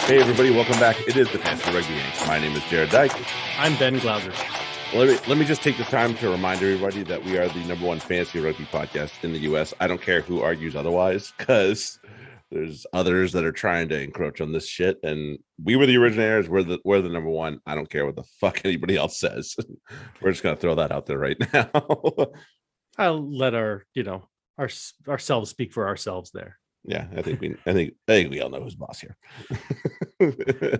Hey everybody, welcome back. It is the Fantasy Rugby Yanks. My name is Jared Dyke. I'm Ben Glauser. Let me just take the time to remind everybody that we are the number one fantasy rugby podcast in the U.S. I don't care who argues otherwise, because there's others that are trying to encroach on this shit, and we were the originators. We're the number one. I don't care what the fuck anybody else says. We're just gonna throw that out there right now. I'll let ourselves speak for ourselves there. Yeah, I think we all know who's boss here.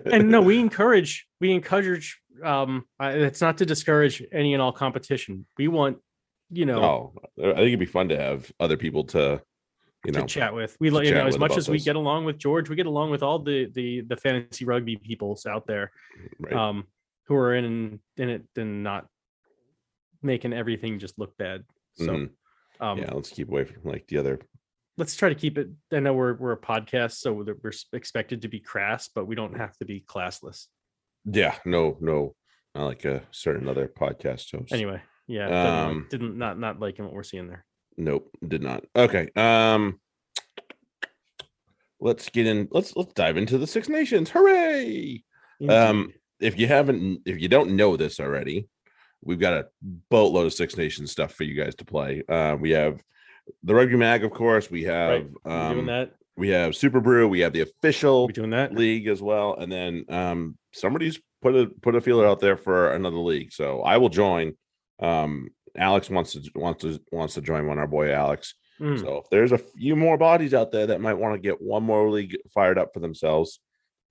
And no, we encourage. It's not to discourage any and all competition. We want, I think it'd be fun to have other people to chat with. We like, as much as we get along with George, we get along with all the fantasy rugby peoples out there, right. Who are in it and not making everything just look bad. So, let's keep away from like the other. Let's try to keep it. I know we're a podcast, so we're expected to be crass, but we don't have to be classless. Yeah, no, not like a certain other podcast host. Anyway, yeah, didn't not liking what we're seeing there. Nope, did not. Okay, let's get in. Let's dive into the Six Nations. Hooray! Indeed. If you don't know this already, we've got a boatload of Six Nations stuff for you guys to play. We have the Rugby Mag, of course. We have doing that. We have Super Brew. We have the official doing that league as well, and then somebody's put a feeler out there for another league. So I will join. Alex wants to join one. Our boy Alex. So if there's a few more bodies out there that might want to get one more league fired up for themselves,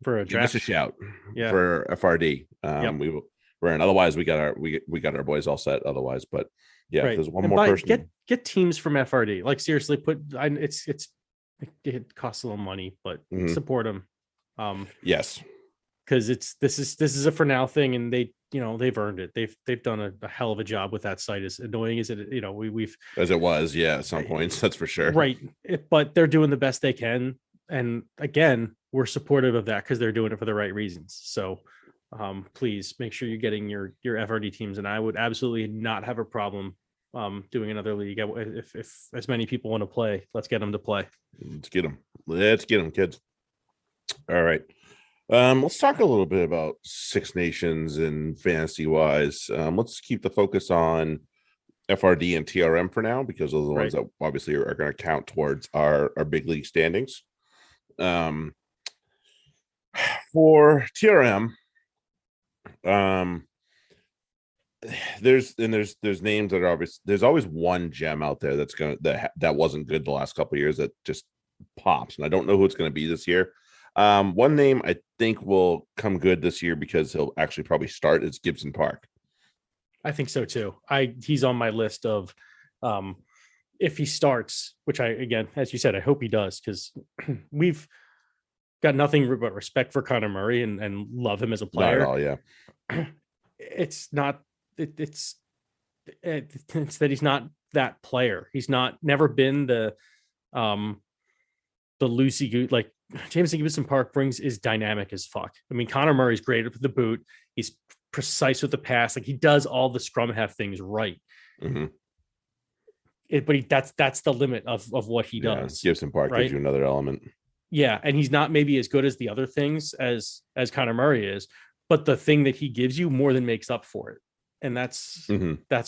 for a draft, give us a shout. Yeah, for FRD. Yep. We're in. Otherwise, we got our boys all set. Otherwise, but yeah, right. There's one more person. Get teams from FRD. Like seriously, it costs a little money, but support them. Yes, because this is a for now thing, and they've earned it. They've done a hell of a job with that site. As annoying as it, we've as it was, at some points, that's for sure. Right, but they're doing the best they can, and again, we're supportive of that because they're doing it for the right reasons. So, please make sure you're getting your FRD teams, and I would absolutely not have a problem doing another league. If as many people want to play, let's get them to play. Let's get them, kids. All right. Let's talk a little bit about Six Nations and fantasy wise. Let's keep the focus on FRD and TRM for now, because those are the ones that obviously are going to count towards our big league standings. For TRM, there's names that are obvious. There's always one gem out there that wasn't good the last couple of years that just pops, and I don't know who it's going to be this year. One name I think will come good this year because he'll actually probably start is Gibson Park. I think so too. He's on my list of if he starts, which again, as you said, I hope he does, because we've got nothing but respect for Connor Murray and love him as a player. Not at all, yeah. It's that he's not that player. He's never been the loosey goose. Like Jameson Gibson Park is dynamic as fuck. I mean, Connor Murray's great with the boot. He's precise with the pass. Like he does all the scrum half things right. Mm-hmm. But that's the limit of what he does. Gibson Park gives you another element. Yeah, and he's not maybe as good as the other things as Connor Murray is, but the thing that he gives you more than makes up for it. And that's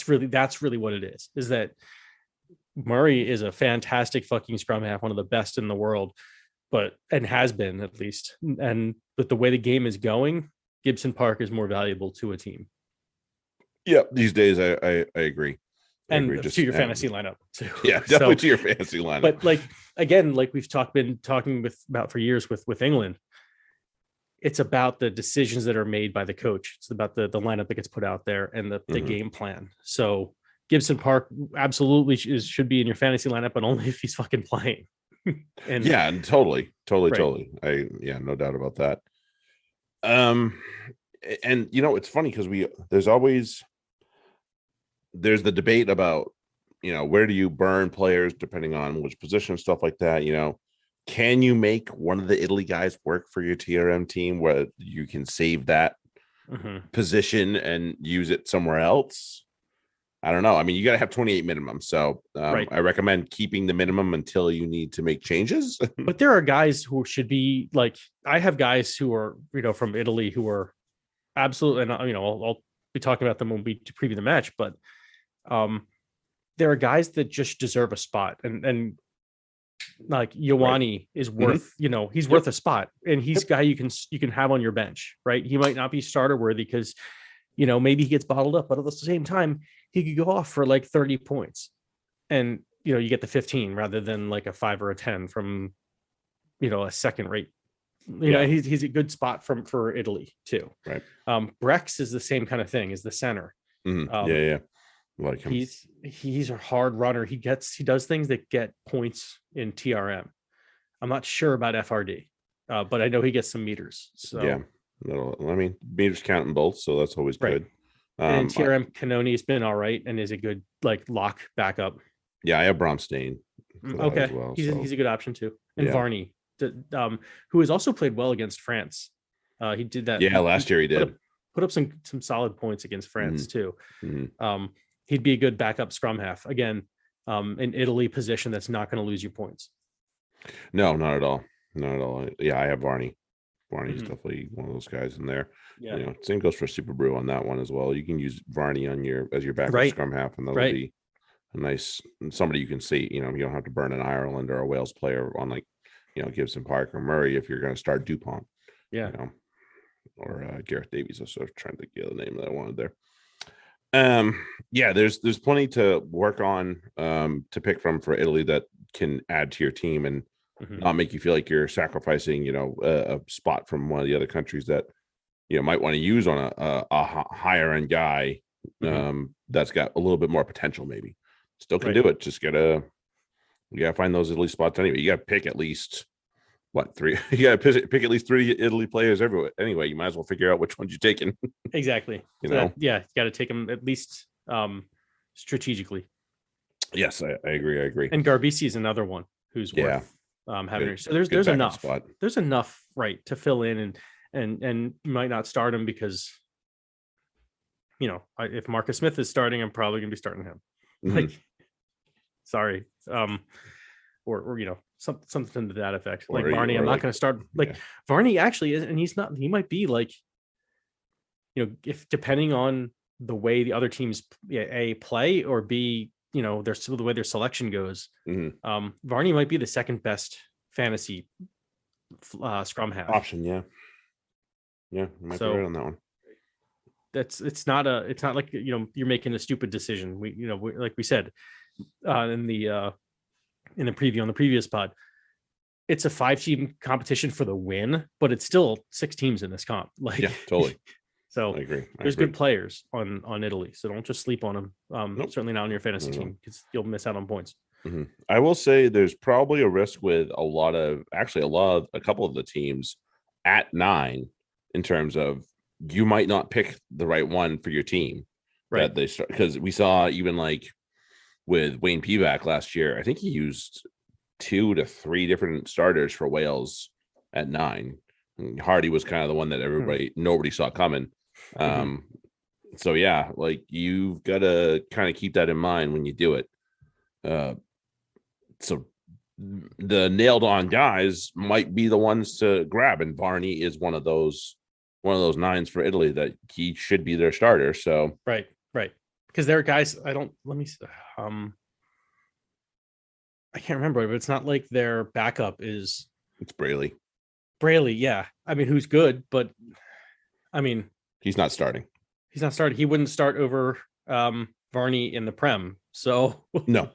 really what it is. Is that Murray is a fantastic fucking scrum half, one of the best in the world, and has been at least. And with the way the game is going, Gibson Park is more valuable to a team. Yeah, these days I agree. And to your fantasy lineup too. Yeah, definitely to your fantasy lineup. But like we've been talking about for years with England, it's about the decisions that are made by the coach. It's about the lineup that gets put out there and the game plan. So Gibson Park absolutely should be in your fantasy lineup, but only if he's fucking playing. And totally. No doubt about that. And it's funny because there's the debate about, where do you burn players depending on which position, stuff like that. Can you make one of the Italy guys work for your TRM team where you can save that position and use it somewhere else? I don't know. I mean, you got to have 28 minimum. So Right. I recommend keeping the minimum until you need to make changes. But there are guys who should be like, I have guys who are, from Italy who are absolutely, and I'll be talking about them when we preview the match, but there are guys that just deserve a spot, and like Ioane is worth, he's worth a spot, and he's a guy you can have on your bench, right? He might not be starter worthy because, maybe he gets bottled up, but at the same time, he could go off for like 30 points, and you get the 15 rather than like a 5 or a 10 from, a second rate. He's a good spot for Italy too. Right. Brex is the same kind of thing as the center. Yeah. Like him. He's a hard runner. He does things that get points in TRM. I'm not sure about FRD, but I know he gets some meters. So yeah, meters count in both, so that's always good. And in TRM, Cannoni's been all right and is a good like lock backup. Yeah, I have Bromstein. Okay, well, he's a good option too. And Varney, who has also played well against France. He did that. Yeah, last year he did. Put up some solid points against France too. Mm-hmm. He'd be a good backup scrum half. Again, an Italy position that's not going to lose you points. No, not at all. Not at all. Yeah, I have Varney. Varney's definitely one of those guys in there. Yeah. Same goes for Super Brew on that one as well. You can use Varney as your backup scrum half, and that'll be a nice somebody you can see. You don't have to burn an Ireland or a Wales player on Gibson Park or Murray if you're going to start Dupont. Yeah. Or Gareth Davies. I was sort of trying to get the name that I wanted there. There's plenty to work on to pick from for Italy that can add to your team and not make you feel like you're sacrificing a spot from one of the other countries that might want to use on a higher end guy that's got a little bit more potential. Maybe still can do it. Just you gotta find those Italy spots anyway. You gotta pick at least three. You gotta pick at least 3 Italy players everywhere. Anyway, you might as well figure out which ones you're taking. Exactly. You got to take them at least strategically. Yes, I agree. And Garbisi is another one who's worth having. So there's enough. Spot. There's enough to fill in and you might not start him because if Marcus Smith is starting, I'm probably gonna be starting him. Like, sorry. Or something to that effect. Like Varney, I'm not going to start. Varney actually is, and he's not. He might be like, if depending on the way the other teams A play or B, the way their selection goes. Varney might be the second best fantasy scrum half option. Yeah, you might be right on that one. It's not like you're making a stupid decision. Like we said in the preview on the previous pod, it's a 5-team competition for the win, but it's still 6 teams in this comp. Totally. So I agree. There's good players on Italy, so don't just sleep on them. Certainly not on your fantasy team because you'll miss out on points. I will say there's probably a risk with a couple of the teams at 9 in terms of you might not pick the right one for your team. Right. That they start, because we saw even like with Wayne Pivac last year, I think he used 2 to 3 different starters for Wales at 9. And Hardy was kind of the one that nobody saw coming. So yeah, like you've got to kind of keep that in mind when you do it. So the nailed on guys might be the ones to grab, and Varney is one of those 9s for Italy that he should be their starter. So right. Because there are guys I can't remember, but it's not like their backup is. It's Braley. Yeah. I mean, who's good, but I mean, he's not starting. He wouldn't start over Varney in the Prem. So no,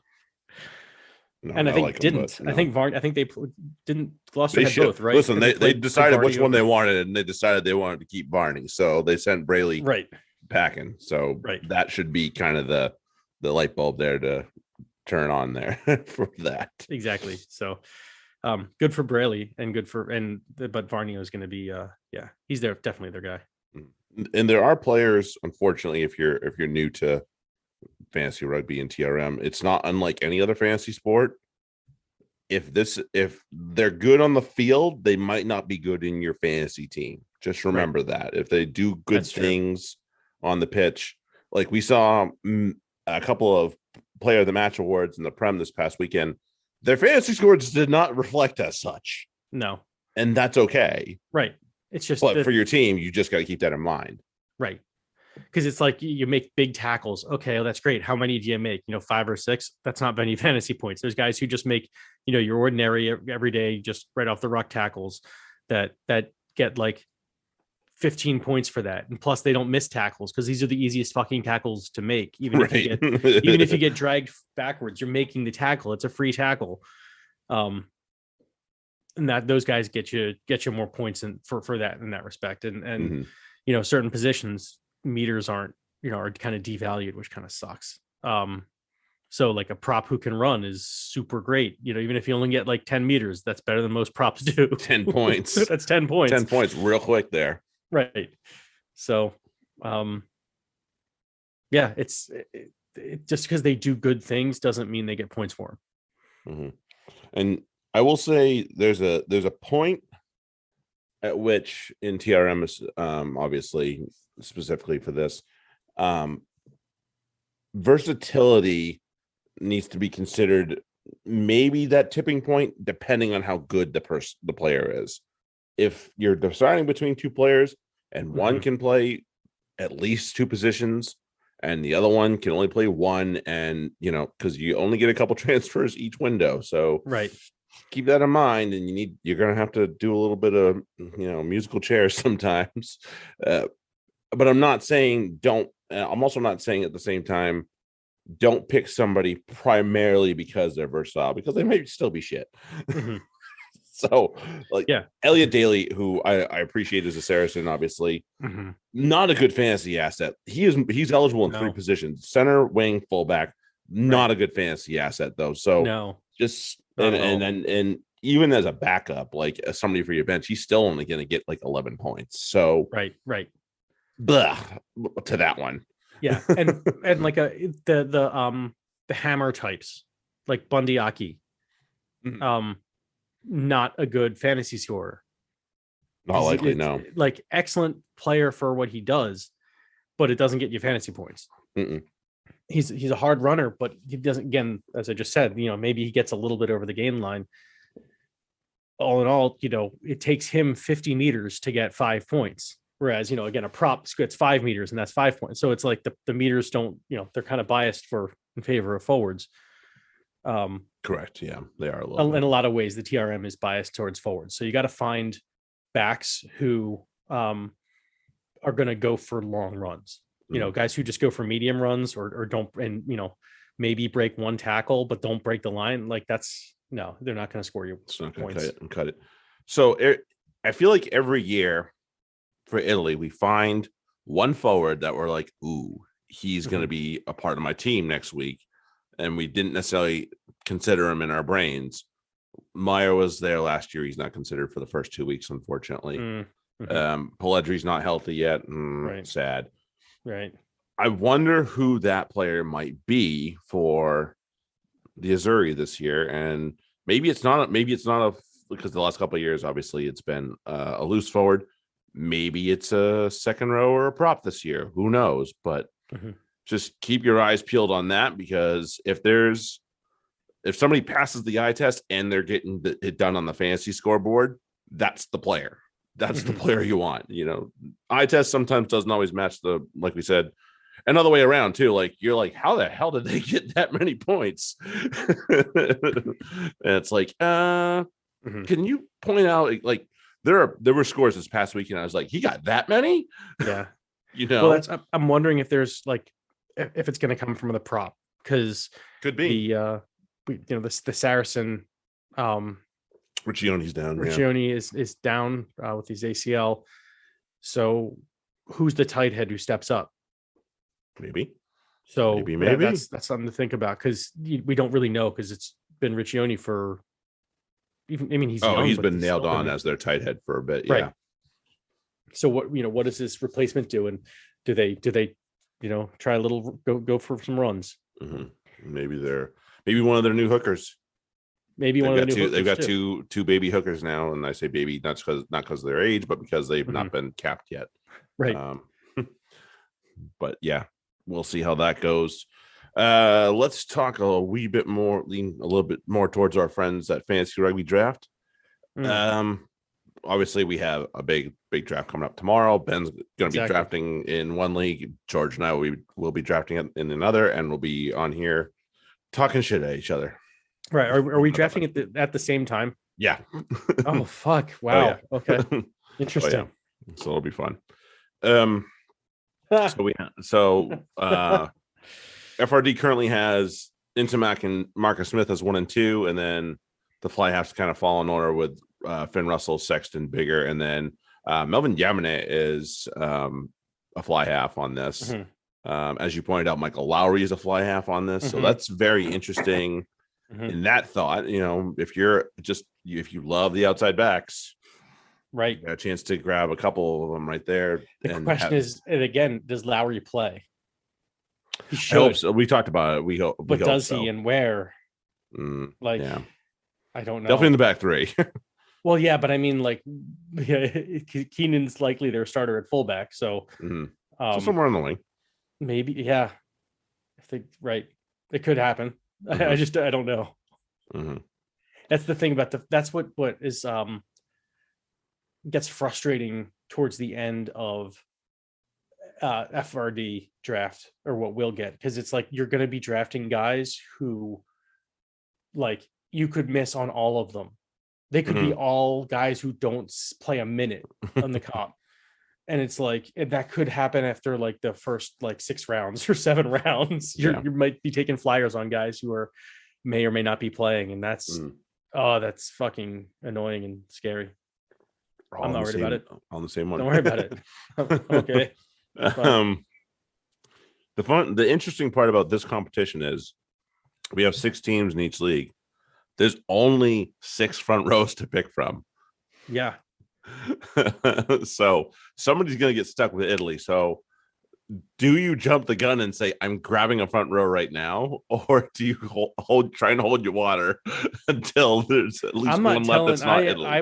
and I think didn't. No. I think Varney. I think they didn't. Gloucester had both, right? Listen, they decided which one they wanted, and they decided they wanted to keep Varney, so they sent Braley packing. So that should be kind of the light bulb there to turn on there for that. Exactly. So good for Braley and but Varney is going to be he's definitely their guy. And there are players, unfortunately, if you're new to fantasy rugby and TRM, it's not unlike any other fantasy sport. If they're good on the field, they might not be good in your fantasy team. Just remember that if they do good things on the pitch, like we saw a couple of player of the match awards in the Prem this past weekend, their fantasy scores did not reflect as such. No. And that's okay. Right. It's just but for your team, you just got to keep that in mind. Right. Because it's like you make big tackles. Okay, well, that's great. How many do you make? 5 or 6? That's not many fantasy points. There's guys who just make, your ordinary every day, just right off the ruck tackles that get like 15 points for that. And plus they don't miss tackles because these are the easiest fucking tackles to make. Even if you get dragged backwards, you're making the tackle. It's a free tackle. And that those guys get you more points for that in that respect. And certain positions meters aren't, are kind of devalued, which kind of sucks. So like a prop who can run is super great. Even if you only get like 10 meters, that's better than most props do. 10 points. That's 10 points. 10 points real quick there. Right. So, yeah, it's just because they do good things doesn't mean they get points for them. And I will say there's a point at which in TRM is obviously specifically for this versatility needs to be considered, maybe that tipping point depending on how good the player is. If you're deciding between two players and one can play at least 2 positions and the other one can only play one, and because you only get a couple transfers each window, so right, keep that in mind. And you're gonna have to do a little bit of musical chairs sometimes. But I'm not saying don't. I'm also not saying at the same time don't pick somebody primarily because they're versatile, because they might still be shit. So, Elliot Daly, who I appreciate as a Saracen, obviously not a good fantasy asset. He's eligible in 3 positions: center, wing, fullback. Not a good fantasy asset though. So just and even as a backup, like as somebody for your bench, he's still only going to get like 11 points. So right. Blah, to that one. Yeah, and like the hammer types like Bundyaki, not a good fantasy scorer. Not likely, no. Like excellent player for what he does, but it doesn't get you fantasy points. He's a hard runner, but he doesn't. Again, as I just said, maybe he gets a little bit over the gain line. All in all, it takes him 50 meters to get 5 points. Whereas, again, a prop gets 5 meters and that's 5 points. So it's like the meters don't, they're kind of biased in favor of forwards. Correct. Yeah, they are. In a lot of ways, the TRM is biased towards forwards. So you got to find backs who are going to go for long runs. Guys who just go for medium runs or don't, and, maybe break one tackle, but don't break the line. Like they're not going to score you points. Cut it. So I feel like every year, for Italy, we find one forward that we're like, ooh, he's going to be a part of my team next week. And we didn't necessarily consider him in our brains. Meyer was there last year. He's not considered for the first 2 weeks, unfortunately. Pelledri's not healthy yet. Right. Sad. Right. I wonder who that player might be for the Azzurri this year. And maybe it's not because the last couple of years, obviously, it's been a loose forward. Maybe it's a second row or a prop this year. Who knows? But just keep your eyes peeled on that, because if somebody passes the eye test and they're getting it done on the fantasy scoreboard, that's the player. That's the player you want. Eye test sometimes doesn't always match like we said, another way around too. Like you're like, how the hell did they get that many points? And it's like, can you point out like, there were scores this past week, and I was like, he got that many? Yeah. Well, I'm wondering if there's like, if it's going to come from the prop, because could be the Saracen. Riccioni's down. Riccioni is down with his ACL. So who's the tight head who steps up? Maybe. So maybe. That's something to think about, because we don't really know, because it's been Riccioni for. He's young, he's been nailed on as their tight head for a bit. Yeah. Right. So what does this replacement do? And do they try a little go for some runs? Maybe one of their new hookers. Maybe one of the new hookers. They've got two baby hookers now, and I say baby not because of their age, but because they've not been capped yet. Right. But yeah, we'll see how that goes. Let's talk a wee bit more, lean a little bit more towards our friends at Fantasy Rugby Draft. Mm, Um, Obviously we have a big draft coming up tomorrow. Ben's going to be exactly. drafting in one league. George and I will be drafting in another, and we'll be on here talking shit at each other. Right. Are we drafting at the same time? Yeah. Oh fuck! Oh Wow. yeah. Okay. Oh Interesting. yeah. So it'll be fun. FRD currently has Intimac and Marcus Smith as 1 and 2, and then the fly halves kind of fall in order with Finn Russell, Sexton, Bigger, and then Melvin Yamane is a fly half on this. As you pointed out, Michael Lowry is a fly half on this, so that's very interesting. In that thought, if you love the outside backs, right, you got a chance to grab a couple of them right there. The question is, and again, does Lowry play? He should. I hope so. We talked about it. We hope. But does he, and where? Yeah. I don't know. Definitely in the back three. Well, yeah, but I mean, Keenan's likely their starter at fullback, so, so somewhere on the wing. Maybe, yeah. It could happen. I don't know. That's the thing about that's what is gets frustrating towards the end of FRD draft, or what we'll get, because it's like you're going to be drafting guys who, like, you could miss on all of them. They could be all guys who don't play a minute on the comp. And it's like, that could happen after like the first like 6 rounds or 7 rounds. You might be taking flyers on guys who may or may not be playing. And that's, that's fucking annoying and scary. I'm not worried about it. On the same one. Don't worry about it. Okay. The interesting part about this competition is we have 6 teams in each league. There's only 6 front rows to pick from. Yeah. So somebody's going to get stuck with Italy. So do you jump the gun and say, I'm grabbing a front row right now? Or do you try and hold your water until there's at least one left that's not Italy? I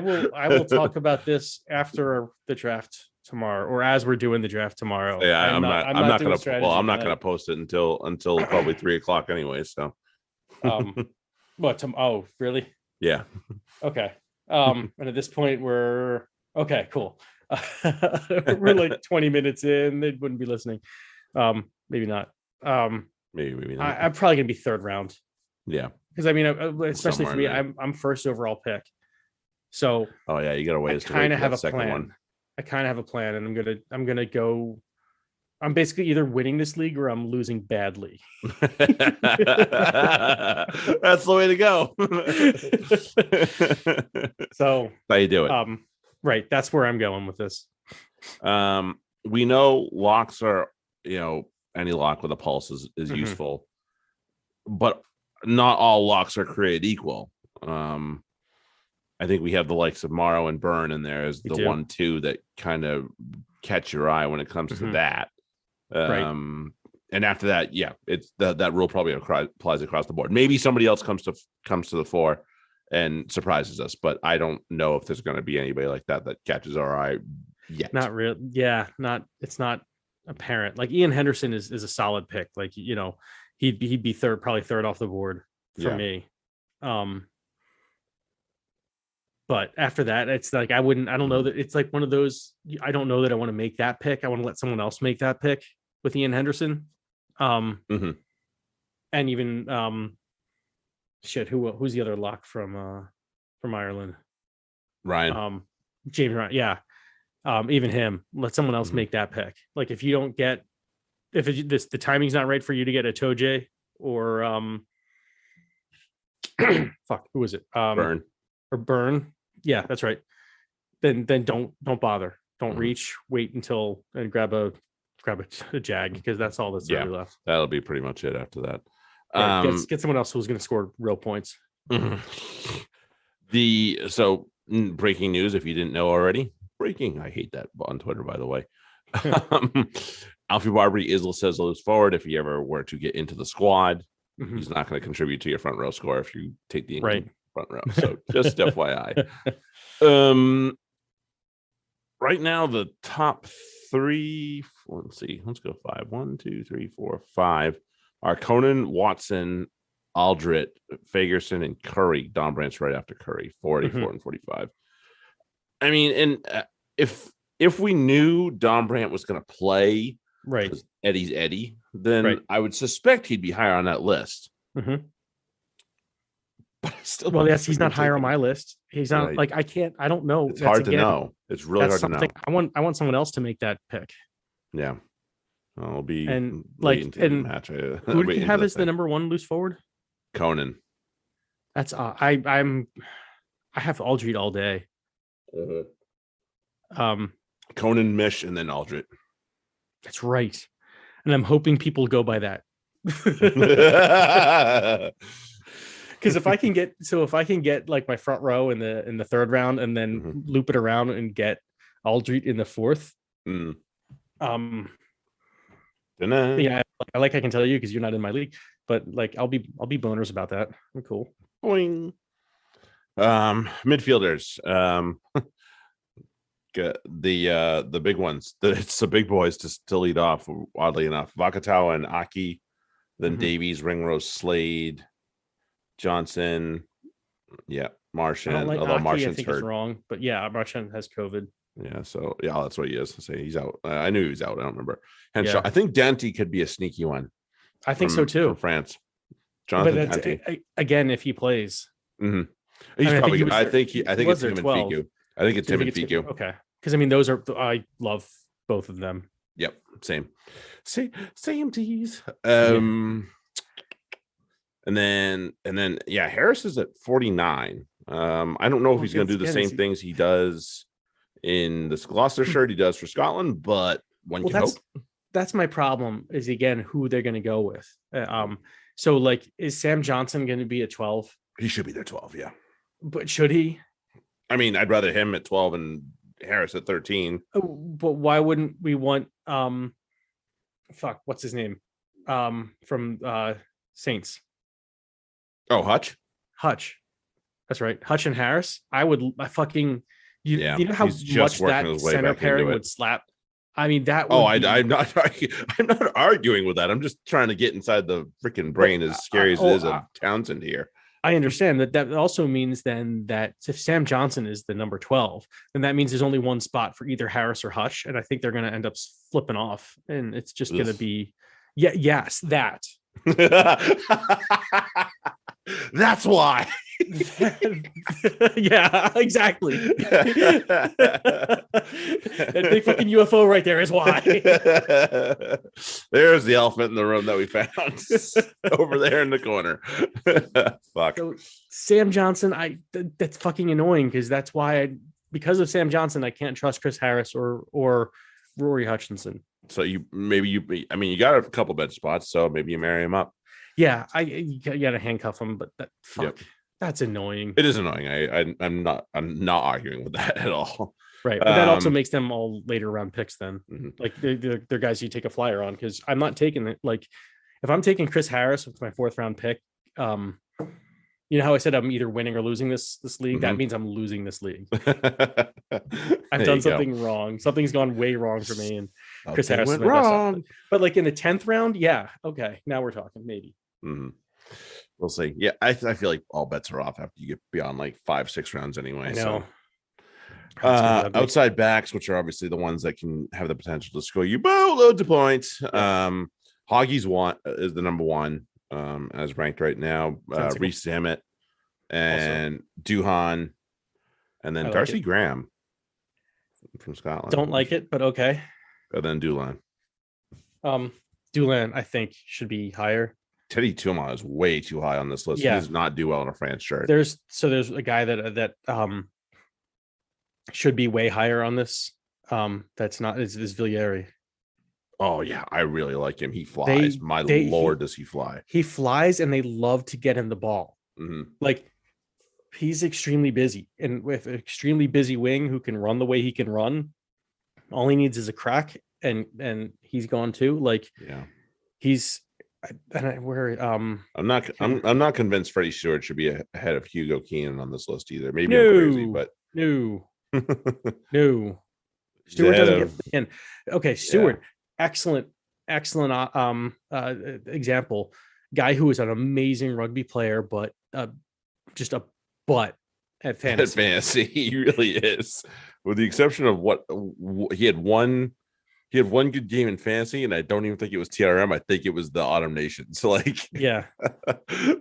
will talk about this after the draft tomorrow, or as we're doing the draft tomorrow. Yeah, I'm not going to post it until probably 3:00 anyway. So, what? Oh, really? Yeah. Okay. And at this point, we're okay. Cool. We're like 20 minutes in. They wouldn't be listening. Maybe not. Maybe not. I'm probably gonna be 3rd round. Yeah. Because I mean, especially for me, I'm first overall pick. So. Oh yeah, you got to wait. I kind of have a plan. I kind of have a plan, and I'm gonna go. I'm basically either winning this league or I'm losing badly. That's the way to go. So how you do it. Right. That's where I'm going with this. We know locks are, any lock with a pulse is useful, but not all locks are created equal. I think we have the likes of Morrow and Byrne in there as the 1-2 that kind of catch your eye when it comes to that. Right. And after that, it's that rule probably applies across the board. Maybe somebody else comes to the fore and surprises us, but I don't know if there's going to be anybody like that catches our eye yet. Not real. Yeah. It's not apparent. Like Ian Henderson is a solid pick. Like, he'd be probably third off the board for me. But after that, it's like, I don't know that it's like one of those, I don't know that I want to make that pick. I want to let someone else make that pick with Ian Henderson. And even, who's the other lock from Ireland? Ryan. James Ryan. Yeah. Even him, let someone else make that pick. Like if you don't get, the timing's not right for you to get a Toje or, who was it? Byrne. Yeah, that's right. Then don't bother. Don't reach. Wait until and grab a jag, because that's all that's really left. That'll be pretty much it after that. Right, get someone else who's going to score real points. Breaking news, if you didn't know already. Breaking. I hate that on Twitter, by the way. Alfie Barbary is listed as loose forward. If he ever were to get into the squad, he's not going to contribute to your front row score if you take the front row. So just FYI. Right now, the top 3. Let's see. Let's go 5. 1, 2, 3, 4, 5. are Conan, Watson, Aldrit, Fagerson, and Curry. Don Brandt's right after Curry, 44 and 45. I mean, and if we knew Don Brandt was going to play, right, Eddie's Eddie, then I would suspect he'd be higher on that list. But still, well, yes, he's not higher on my list. He's not like I don't know. It's hard to know. It's really hard to know. I want someone else to make that pick. Yeah, I'll be and like and match. Who do you have as the number one loose forward? Conan. That's I have Aldrit all day. Conan, Mish, and then Aldrit. That's right, and I'm hoping people go by that. Because if I can get like my front row in the third round and then loop it around and get Aldrit in the fourth, yeah, like I can tell you because you're not in my league, but like I'll be boners about that. I'm cool. Boing. Midfielders, the big ones. It's the big boys to lead off. Oddly enough, Vakatawa and Aki, then Davies, Ringrose, Slade, Johnson, Martian. Although Martian's hurt. Is wrong, but yeah, Martian has COVID. Yeah, so that's what he is. Say he's out. I knew he was out. I don't remember. And I think Denti could be a sneaky one. I think so too. From France, Jonathan Denti. Again, if he plays, he's probably. I think it's him and Figu. I think it's him and Figu. Okay, because I mean those are I love both of them. Yep, same tees. And then Harris is at 49. I don't know if he's going to do the same things he does in this Gloucester shirt he does for Scotland, but one can hope. That's my problem is again who they're going to go with. So like, is Sam Johnson going to be at 12? He should be there 12, yeah. But should he? I mean, I'd rather him at 12 and Harris at 13. But why wouldn't we want what's his name? From Saints. Oh, Hutch. That's right. Hutch and Harris. You know how much that center pairing would slap. I mean, that. I'm not arguing with that. I'm just trying to get inside the freaking brain. As scary as it is of Townsend here. I understand that also means then that if Sam Johnson is the number 12, then that means there's only one spot for either Harris or Hutch, and I think they're going to end up flipping off, and it's just going to be, that. That's why. Yeah, exactly. That big fucking UFO right there is why. There's the elephant in the room that we found over there in the corner. Fuck. So, Sam Johnson, that's fucking annoying because of Sam Johnson, I can't trust Chris Harris or Rory Hutchinson. So you got a couple bed spots, so maybe you marry him up. Yeah, you got to handcuff him, but that's annoying. It is annoying. I'm not arguing with that at all. Right, but that also makes them all later round picks. Then, like they're guys you take a flyer on because I'm not taking it. Like if I'm taking Chris Harris with my 4th round pick, you know how I said I'm either winning or losing this league. That means I'm losing this league. I've done something wrong. Something's gone way wrong for me, and Chris Harris went wrong. But like in the 10th round, yeah, okay, now we're talking maybe. We'll see. Yeah, I feel like all bets are off after you get beyond like 5-6 rounds anyway. So outside backs, which are obviously the ones that can have the potential to score you loads of points. Hoggy's is the number 1 as ranked right now. Reece Zammit and Duhan, and then Darcy Graham from Scotland. Don't like it, but okay. And then Doolan. Doolan, I think, should be higher. Teddy Tuma is way too high on this list. Yeah. He does not do well in a France shirt. There's a guy that should be way higher on this. That's not is Villieri. Oh yeah, I really like him. He flies. Lord, does he fly? He flies, and they love to get him the ball. Like he's extremely busy, and with an extremely busy wing who can run the way he can run, all he needs is a crack, and he's gone too. Like he's. I'm not convinced Freddie Stewart should be ahead of Hugo Keenan on this list either. Maybe I'm crazy, but no. Stewart doesn't get in. Okay, Stewart, excellent excellent example. Guy who is an amazing rugby player, but just a butt at fantasy. He really is. With the exception of he had one good game in fantasy, and I don't even think it was TRM. I think it was the Autumn Nations. Like, yeah,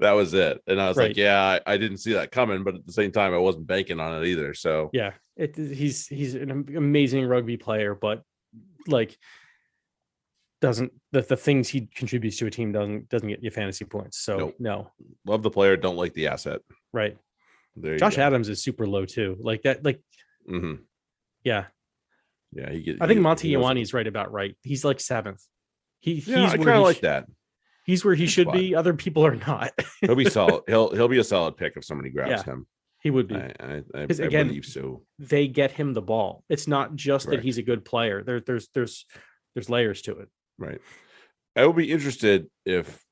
that was it. And I was right. like, yeah, I didn't see that coming, but at the same time, I wasn't banking on it either. So yeah, he's an amazing rugby player, but like doesn't the things he contributes to a team doesn't get you fantasy points. So nope. No. Love the player, don't like the asset. Right. There Josh Adams is super low too. Like that, like yeah. Yeah, I think Monty Ioani's right. He's like 7th. He's I kind of like that. He's where he should be. Other people are not. He'll be solid. He'll be a solid pick if somebody grabs him. He would be. I again, believe so. They get him the ball. It's not just that he's a good player. There's layers to it. Right. I will be interested if,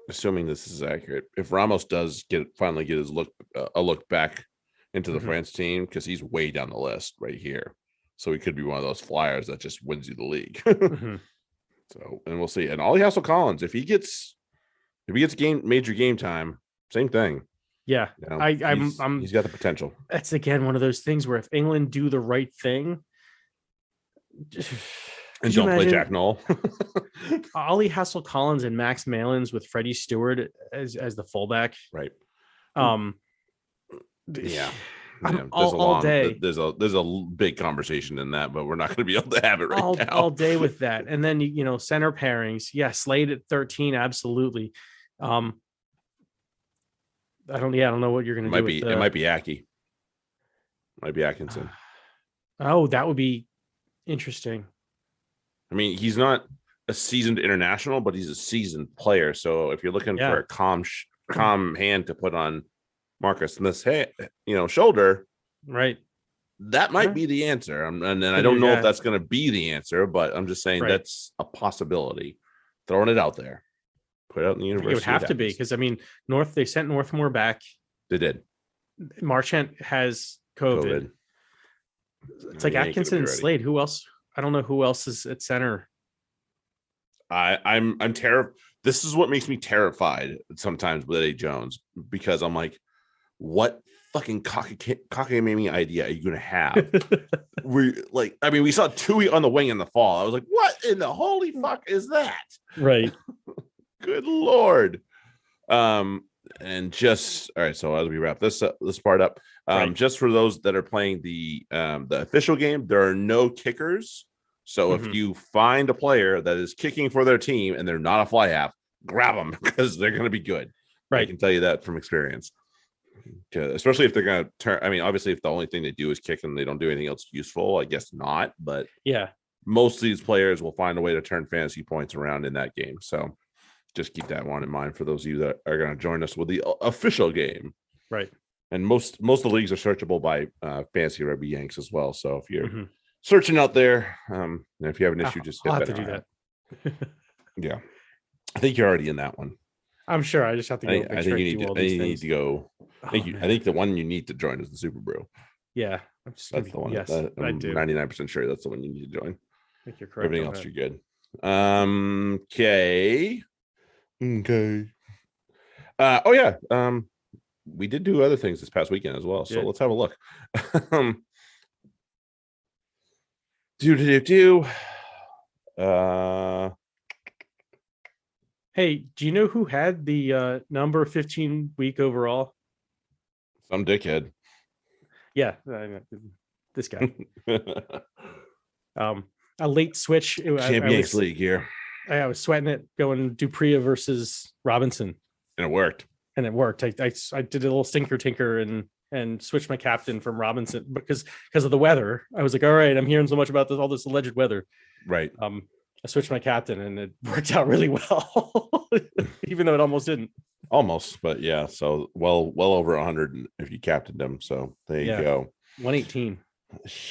assuming this is accurate, if Ramos does finally get his a look back into the France team, because he's way down the list right here. So he could be one of those flyers that just wins you the league. So, and we'll see. And Ollie Hassel-Collins, if he gets major game time, same thing. Yeah, he's got the potential. That's again one of those things where if England do the right thing, and don't play Jack Noel, Ollie Hassel-Collins and Max Malins with Freddie Stewart as the fullback, right? Yeah. All day. There's a big conversation in that, but we're not going to be able to have it now. All day with that. And then center pairings. Yeah, Slade at 13, absolutely. I don't know what you're going to do. It might be Aki. Might be Atkinson. Oh, that would be interesting. I mean, he's not a seasoned international, but he's a seasoned player. So if you're looking for a calm hand to put on Marcus Smith's shoulder, right, that might be the answer. And I don't know if that's going to be the answer, but I'm just saying that's a possibility. Throwing it out there, put it out in the universe. It would have to be, because I mean, they sent Northmore back. They did. Marchant has COVID. It's like Atkinson and Slade. Who else? I don't know who else is at center. I'm terrified. This is what makes me terrified sometimes with Eddie Jones, because I'm like, what fucking cockamamie idea are you going to have? We saw Tui on the wing in the fall. I was like, what in the holy fuck is that? Right. Good Lord. And just, all right. So as we wrap this part up, just for those that are playing the official game, there are no kickers. So if you find a player that is kicking for their team and they're not a fly half, grab them, because they're going to be good. Right. I can tell you that from experience. Especially if they're going to turn. I mean, obviously, if the only thing they do is kick and they don't do anything else useful, I guess not. But yeah, most of these players will find a way to turn fantasy points around in that game. So just keep that one in mind for those of you that are going to join us with the official game. Right. And most of the leagues are searchable by Fantasy Rugby Yanks as well. So if you're searching out there, and if you have an issue, just I'll have to do that. Yeah, I think you're already in that one. I'm sure. I just have to go. I think you need to go. I think the one you need to join is the Super Brew. Yeah, that's the one. Yes, I'm I do. 99% sure that's the one you need to join. I think you're correct. Everything else, you're good. Okay. Oh yeah. We did do other things this past weekend as well. So let's have a look. Hey, do you know who had the number 15 week overall? Some dickhead. Yeah, this guy. A late switch. Champions League here. I was sweating it, going Dupria versus Robinson, and it worked. I did a little stinker tinker and switched my captain from Robinson because of the weather. I was like, all right, I'm hearing so much about all this alleged weather. Right. I switched my captain and it worked out really well, even though it almost didn't. Almost, but yeah. So well over 100 if you captained them. So there you go. 118.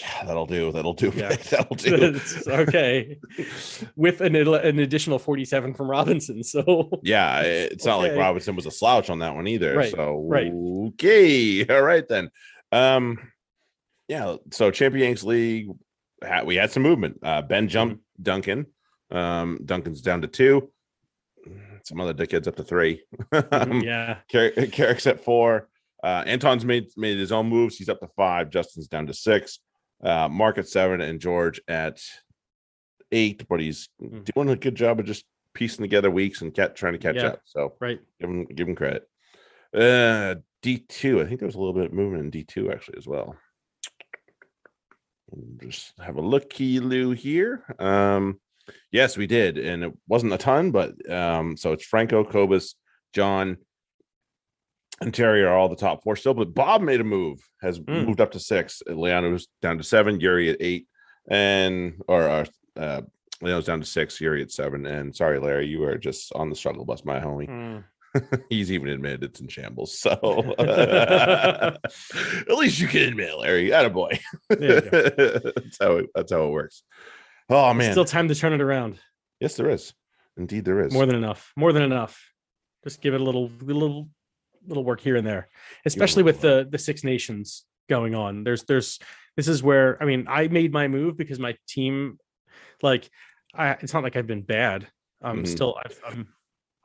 Yeah, that'll do. Yeah. That'll do. Okay. With an additional 47 from Robinson. So yeah, it's not like Robinson was a slouch on that one either. Right. So right. Okay. All right then. Yeah. So Champions League, we had some movement. Ben jumped Duncan. Duncan's down to 2. Some other dickheads up to 3. Yeah. Carrick's at 4. Anton's made his own moves. He's up to 5. Justin's down to 6. Mark at 7 and George at 8. But he's doing a good job of just piecing together weeks and trying to catch up. So right, give him credit. D2. I think there was a little bit of movement in D2 actually as well. Just have a looky-loo here. Yes, we did, and it wasn't a ton, but so it's Franco, Kobus, John, and Terry are all the top 4 still. But Bob made a move, has moved up to 6. Leano's down to 7. Yuri at 8, and Leano's down to 6. Yuri at 7. And sorry, Larry, you are just on the struggle bus, my homie. He's even admitted it's in shambles. So at least you can admit, Larry. Attaboy. That's how it works. Oh man, there's still time to turn it around. Yes, there is. Indeed, there is more than enough. Just give it a little work here and there, especially with the Six Nations going on. This is where, I mean, I made my move because my team, like, it's not like I've been bad. I'm still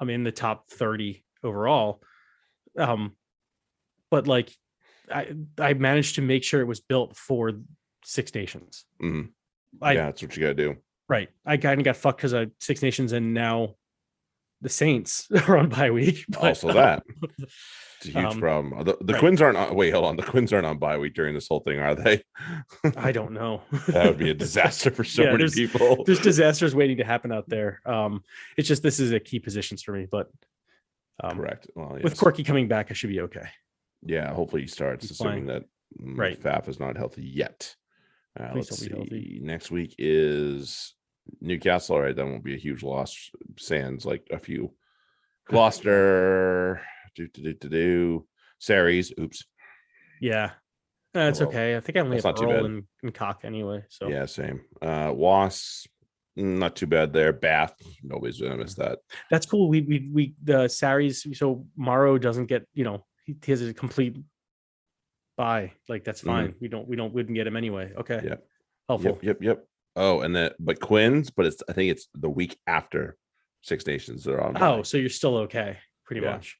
I'm in the top 30 overall. But like I managed to make sure it was built for Six Nations. That's what you gotta do. Right. I kind of got fucked because of Six Nations, and now the Saints are on bye week. But, also that. It's a huge problem. The Quins aren't on, wait, hold on. The Quins aren't on bye week during this whole thing, are they? I don't know. That would be a disaster for so many people. There's disasters waiting to happen out there. It's just, this is a key positions for me, but correct. Well, yes. With Corky coming back, I should be okay. Yeah, hopefully he starts, assuming that Faf is not healthy yet. Let's see. Next week is Newcastle. All right, that won't be a huge loss. Sans like a few. Gloucester. Saris. Oops. Yeah. That's okay. I think I only have Earl and Cock anyway. So yeah, same. Was not too bad there. Bath. Nobody's gonna miss that. That's cool. We the Saris. So Morrow doesn't get, he has a complete bye. Like that's fine. We wouldn't get him anyway. Okay. Yeah. Helpful. Yep. Oh, and but Quins, but I think it's the week after Six Nations that are on. Oh, so you're still okay, pretty much.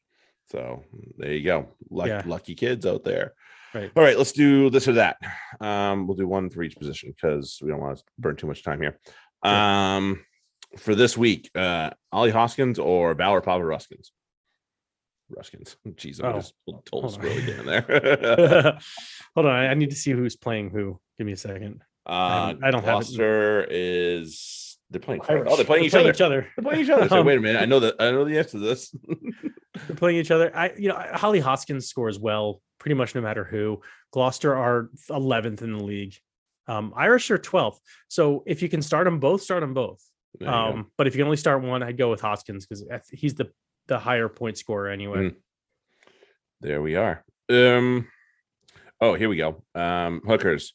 So there you go. Lucky kids out there. Right. All right, let's do this or that. We'll do one for each position because we don't want to burn too much time here. Sure. For this week, Ollie Hoskins or Valor Papa Ruskins? Jeez, I just told us really down there. Hold on, I need to see who's playing who. Give me a second. I don't Gloucester have it. They're playing. They're playing each other. They're playing each other. So wait a minute. I know the answer to this. They're playing each other. Holly Hoskins scores well, pretty much no matter who. Gloucester are 11th in the league. Irish are 12th. So if you can start them both, start them both. But if you can only start one, I'd go with Hoskins because he's the higher point scorer anyway. There we are. Here we go. Hookers,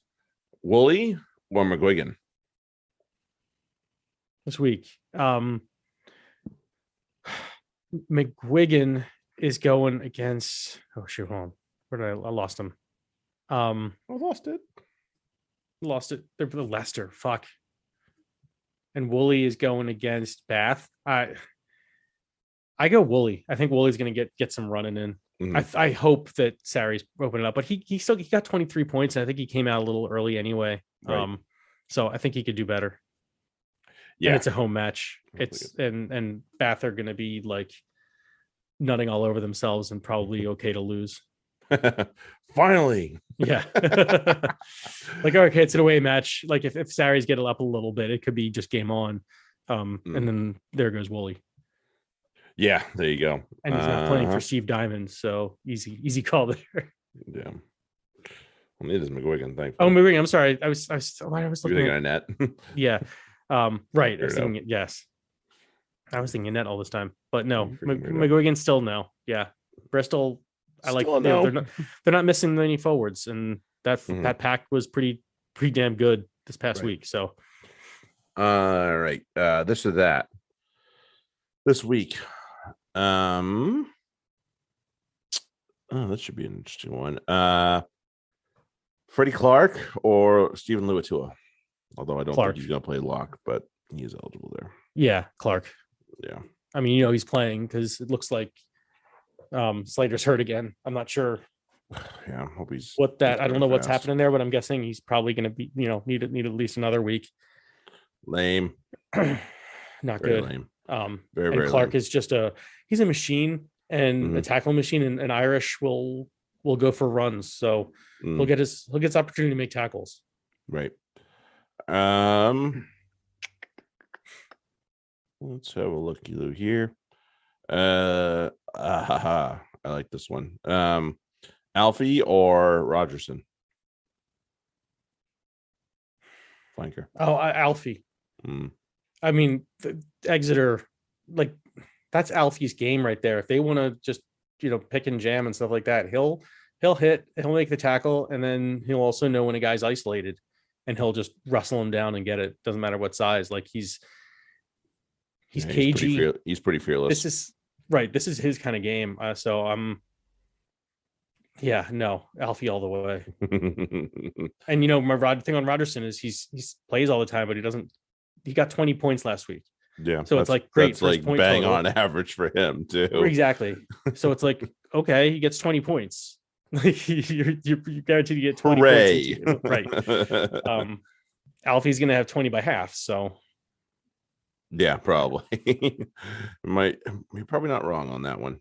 Woolley or McGuigan this week. McGuigan is going against. Oh shoot! Hold on. Where did I lost him? I lost it. They're the Leicester. Fuck. And Woolley is going against Bath. I go Woolley. I think Woolley's going to get some running in. I hope that Saris open it up, but he got 23 points, and I think he came out a little early anyway. Right. So I think he could do better. Yeah, and it's a home match. It's and Bath are going to be like nutting all over themselves and probably okay to lose. Finally, yeah. Like, okay, it's an away match. Like if Saris get it up a little bit, it could be just game on. And then there goes Woolley. Yeah, there you go. And he's not playing for Steve Diamond, so easy call there. Yeah. Well, it is McGuigan. Thankfully. Oh, McGuigan. I'm sorry. I was looking at net. Yeah. Right. I was thinking, yes. I was thinking net all this time, but no, McGuigan still no. Yeah. Bristol. I like. They're not missing any forwards, and that pack was pretty damn good this past week. So. All right. This or that. This week. That should be an interesting one. Freddie Clark or Stephen Luatua? Although I don't think he's going to play lock, but he is eligible there. Yeah, Clark. Yeah. I mean, you know, he's playing because it looks like Slater's hurt again. I'm not sure Yeah. Hope he's what that. gets I don't better know what's fast. happening there, but I'm guessing he's probably going to be, you know, need at least another week. Lame. Not Very good. lame. Very, And very Clark lame. is just he's a machine and a Mm-hmm. tackle machine, and Irish will go for runs. So Mm, he'll get his opportunity to make tackles. right. Um, let's have a looky loo here. I like this one. Alfie or Rogerson? Flanker. Oh, Alfie. Mm, I mean, Exeter, like that's Alfie's game right there. If they want to just, you know, pick and jam and stuff like that, he'll hit, he'll make the tackle, and then he'll also know when a guy's isolated, and he'll just wrestle him down and get it. Doesn't matter what size. Like he's yeah, cagey. he's pretty fearless. This is right. This is his kind of game. So I'm yeah, no, Alfie all the way. And you know, my thing on Rogerson is he's plays all the time, but he doesn't. He got 20 points last week. Yeah, So it's like great first like point bang total. on average for him too. Exactly. So it's like, okay, he gets 20 points. Like you're guaranteed to get 20 Hooray. points. Right. Alfie's gonna have 20 by half. So yeah, probably. You're probably not wrong on that one.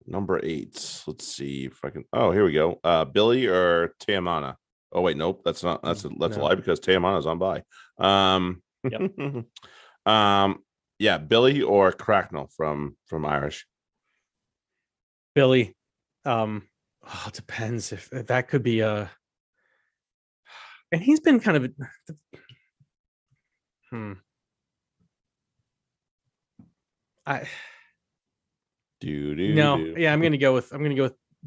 Number 8. Let's see if I can. Oh, here we go. Billy or Tiamana? Oh wait, nope. That's not. That's a lie because Tiamana's on by. yep. Yeah, Billy or Cracknell from Irish. Billy. It depends if that could be and he's been kind of I'm gonna go with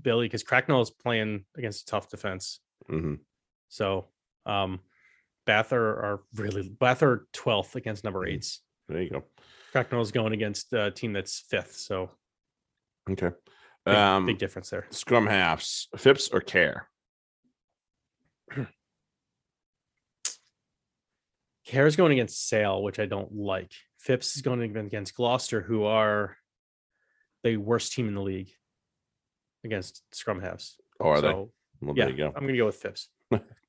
Billy because Cracknell is playing against a tough defense. Mm-hmm. So Bath are 12th against number 8s. There you go. Cracknell is going against a team that's 5th. So okay. Big difference there. Scrum halves, Phipps or Care? Care is going against Sale, which I don't like. Phipps is going against Gloucester, who are the worst team in the league against scrum halves. Oh, are they? Well, there you go. I'm going to go with Phipps.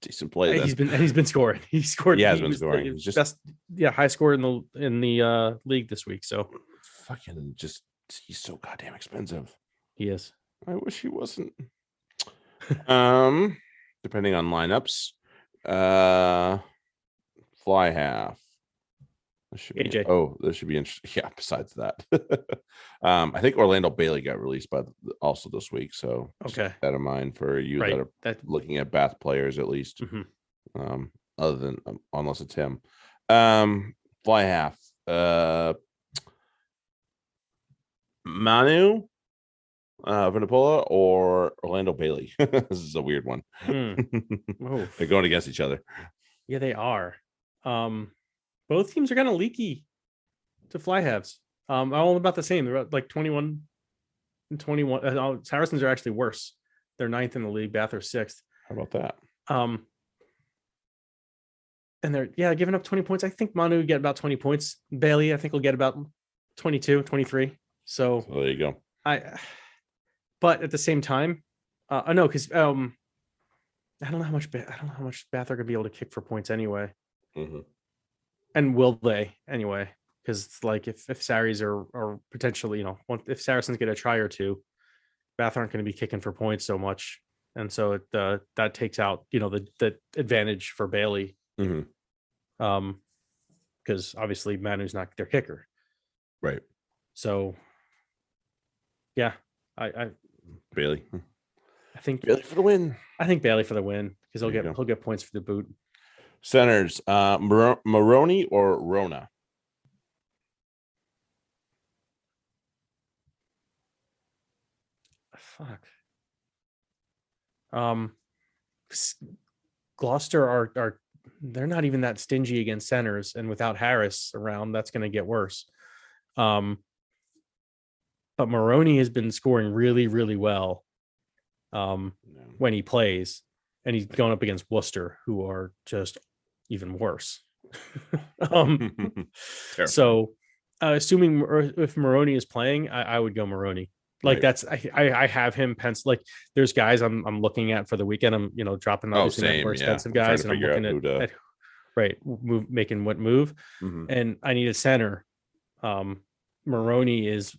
Decent play. Then. He's been scoring. He scored. He has been scoring. He's just best, high score in the league this week. So fucking he's so goddamn expensive. He is. I wish he wasn't. Depending on lineups, fly half. This should be this should be interesting. Yeah. Besides that, I think Orlando Bailey got released also this week. So okay, that in mind for you that are looking at Bath players at least. Mm-hmm. Other than unless it's him. Fly half. Manu. Vinipola or Orlando Bailey. This is a weird one. They're going against each other. Yeah, they are. Both teams are kind of leaky to fly halves. All about the same. They're like 21 and 21. Saracens are actually worse. They're 9th in the league. Bath are 6th. How about that? And they're giving up 20 points. I think Manu will get about 20 points. Bailey, I think, will get about 22, 23. So there you go. But at the same time, no, because I don't know how much Bath are going to be able to kick for points anyway. Mm-hmm. And will they anyway? Because like if Saris are potentially, if Saracens get a try or two, Bath aren't going to be kicking for points so much, and so that takes out the advantage for Bailey. Mm-hmm. Because obviously Manu's not their kicker, right? So yeah, I Bailey. I think Bailey for the win. I think Bailey for the win because he'll get points for the boot. Centers, Maroney or Rona? Fuck. Gloucester are they're not even that stingy against centers, and without Harris around, that's going to get worse. But Maroney has been scoring really, really well when he plays, and he's going up against Worcester, who are just even worse. So assuming if Maroney is playing, I would go Maroney. Like that's I have him pencil. Like there's guys I'm looking at for the weekend. I'm dropping obviously my more expensive guys, and I'm looking at making what move, and I need a center. Maroney is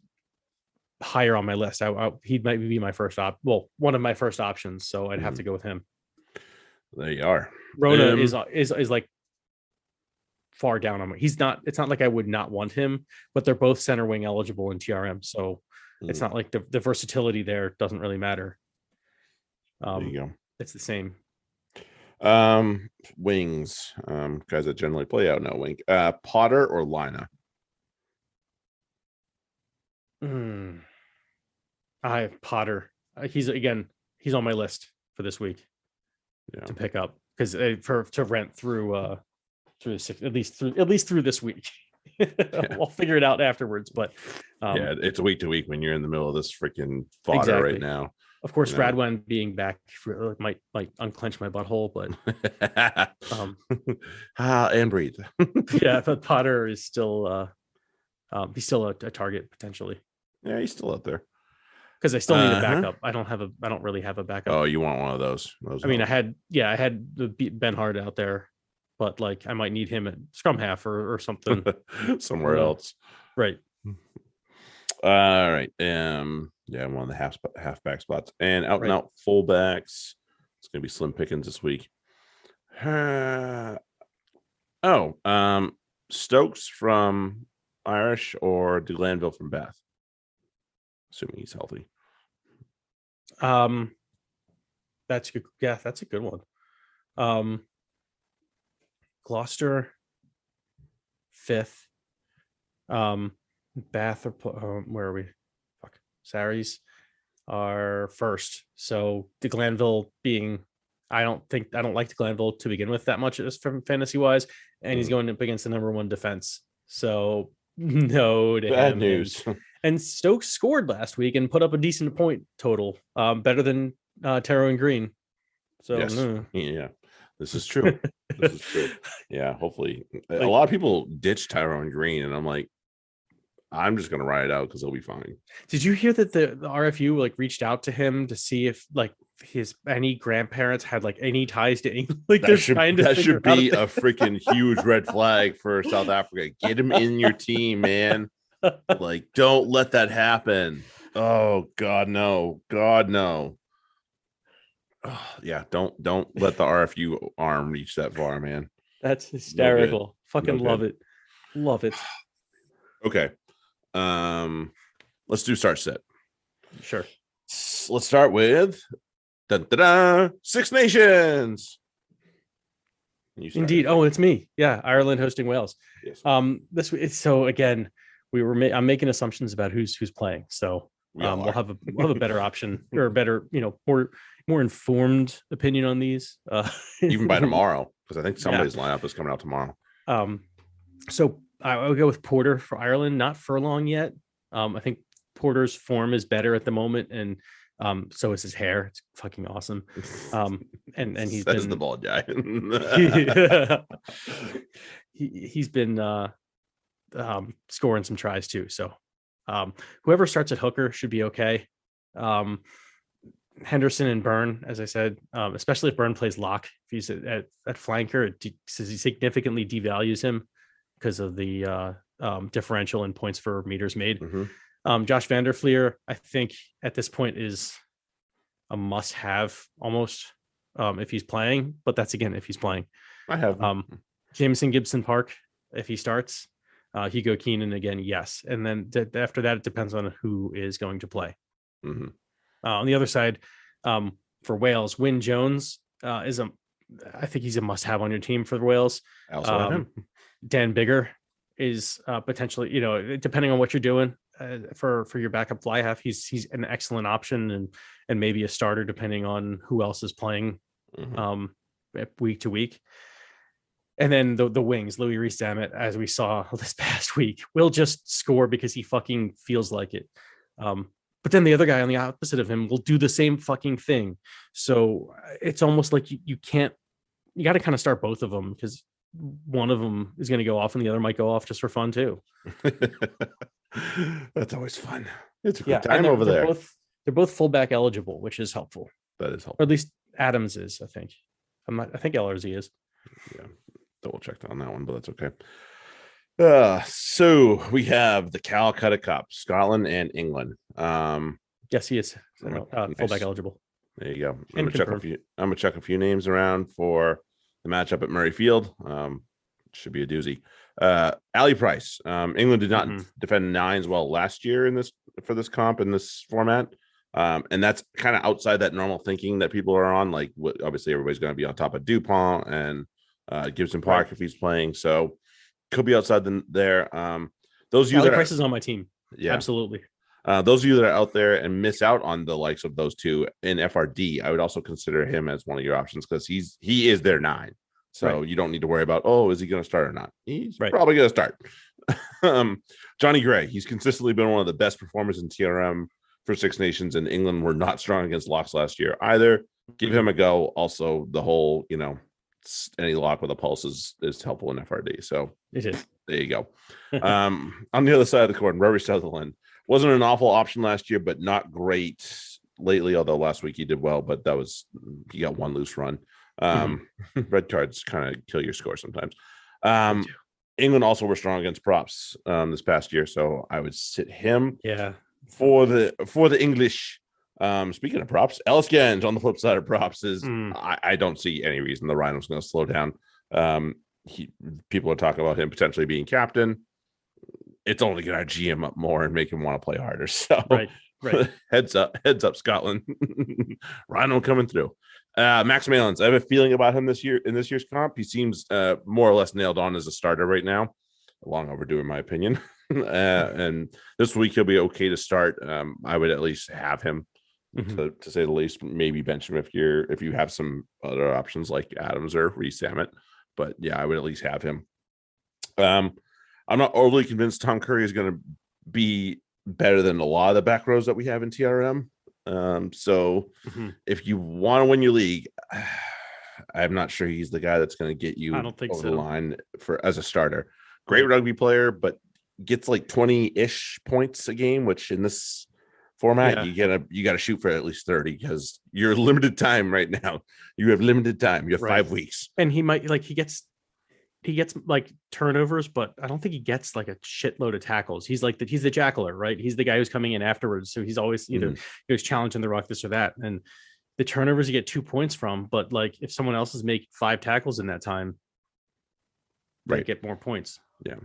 higher on my list. He might be my first one of my first options, so I'd have to go with him. There you are. Rona is like far down on me. It's not like I would not want him, but they're both center wing eligible in TRM, so it's not like the versatility there doesn't really matter. There you go. It's the same. Wings, guys that generally play out now. Wing, Potter or Lina? I have Potter. He's on my list for this week to pick up because to rent through at least through this week. I'll figure it out afterwards, but it's week to week when you're in the middle of this freaking fodder right now. Of course, Radwan being back might unclench my butthole, but and breathe. Yeah, but Potter is still he's still a target potentially. Yeah, he's still out there because I still need a backup. I don't really have a backup. Oh, you want one of those? I mean, I had the Ben Hart out there, but like I might need him at scrum half or something somewhere else. Right. All right. One of the halfback spots and out and out fullbacks. It's gonna be slim pickings this week. Stokes from Irish or DeGlanville from Bath, assuming he's healthy. That's good. Yeah, that's a good one. Gloucester 5th. Bath or where are we? Saris are 1st. So DeGlanville being, I don't like DeGlanville to begin with that much as from fantasy wise, and he's going up against the number 1 defense. So no to bad him. news. And Stokes scored last week and put up a decent point total, better than Taro and Green. So yes. Yeah, this is true. This is true. Yeah, hopefully. A lot of people ditch Tyrone Green, and I'm like, I'm just gonna ride it out because he'll be fine. Did you hear that the RFU reached out to him to see if any grandparents had any ties to England? That should be a freaking huge red flag for South Africa. Get him in your team, man. Don't let that happen. Oh God, no. God, no. Oh, yeah, don't let the RFU arm reach that far, man. That's hysterical. No fucking love it. Love it. Okay. Let's do start set. Sure. Let's start with Six Nations. Indeed. Oh, it's me. Yeah, Ireland hosting Wales. Yes. So again, I'm making assumptions about who's playing. So we'll have a better option or a better, more informed opinion on these. Even by tomorrow, because I think somebody's lineup is coming out tomorrow. So I would go with Porter for Ireland, not Furlong yet. I think Porter's form is better at the moment, and so is his hair. It's fucking awesome. And he's been the bald guy. he's been scoring some tries too. So whoever starts at hooker should be okay. Henderson and Byrne, as I said, especially if Byrne plays lock, if he's at flanker, it significantly devalues him because of the differential in points for meters made. Josh Van der Fleer, I think at this point is a must-have almost if he's playing, but that's again if he's playing. I have Jameson Gibson Park if he starts. Hugo Keenan again, yes, and then after that it depends on who is going to play. On the other side, for Wales, Wyn Jones I think he's a must-have on your team for Wales. I also have him. Dan Bigger is potentially, depending on what you're doing for your backup fly half, he's an excellent option and maybe a starter depending on who else is playing week to week. And then the wings, Louis Rees-Zammit, as we saw this past week, will just score because he fucking feels like it. But then the other guy on the opposite of him will do the same fucking thing. So it's almost like you got to kind of start both of them because one of them is going to go off and the other might go off just for fun too. That's always fun. It's a Yeah, good time over there. They're both fullback eligible, which is helpful. That is helpful. Or at least Adams is, I think. I think LRZ is. Yeah, double checked on that one, but that's okay. So we have the Calcutta Cup, Scotland and England. Yes, he is fullback eligible. There you go. I'm gonna check a few names around for the matchup at Murray Field. Should be a doozy. Ali Price. England did not defend nines well last year for this comp in this format. And that's kind of outside that normal thinking that people are on. Like, obviously, everybody's going to be on top of Dupont and Gibson Park if he's playing. So could be outside there. Those of you that Price is on my team. Yeah, absolutely. Those of you that are out there and miss out on the likes of those two in FRD, I would also consider him as one of your options because he is their 9. So you don't need to worry about, is he going to start or not? He's probably going to start. Johnny Gray, he's consistently been one of the best performers in TRM for Six Nations, and England were not strong against locks last year either. Give him a go. Also, the whole, any lock with a pulse is helpful in FRD. So it is. There you go. On the other side of the court, Rory Sutherland wasn't an awful option last year, but not great lately. Although last week he did well, but he got one loose run. Red cards kind of kill your score sometimes. England also were strong against props this past year, so I would sit him. Yeah. For the English, speaking of props, Ellis Genge on the flip side of props is I don't see any reason the Rhino's going to slow down. People are talking about him potentially being captain. It's only going to GM up more and make him want to play harder. So right. heads up, Scotland. Rhino coming through. Max Malins, I have a feeling about him this year in this year's comp. He seems more or less nailed on as a starter right now. Long overdue, in my opinion. And this week he'll be okay to start. I would at least have him to say the least. Maybe bench him if you have some other options like Adams or Reece Sammet. But yeah, I would at least have him. I'm not overly convinced Tom Curry is going to be better than a lot of the back rows that we have in TRM. So if you want to win your league, I'm not sure he's the guy that's going to get you over the line as a starter. Great rugby player, but gets like 20-ish points a game, which in this format you got to shoot for at least 30 because you're limited time right now. You have limited time. You have 5 weeks, and he might he gets like turnovers, but I don't think he gets like a shitload of tackles. He's the jackler, right? He's the guy who's coming in afterwards, so he's always either he was challenging the ruck, this or that, and the turnovers you get 2 points from. But like if someone else is making 5 tackles in that time, they get more points. Yeah.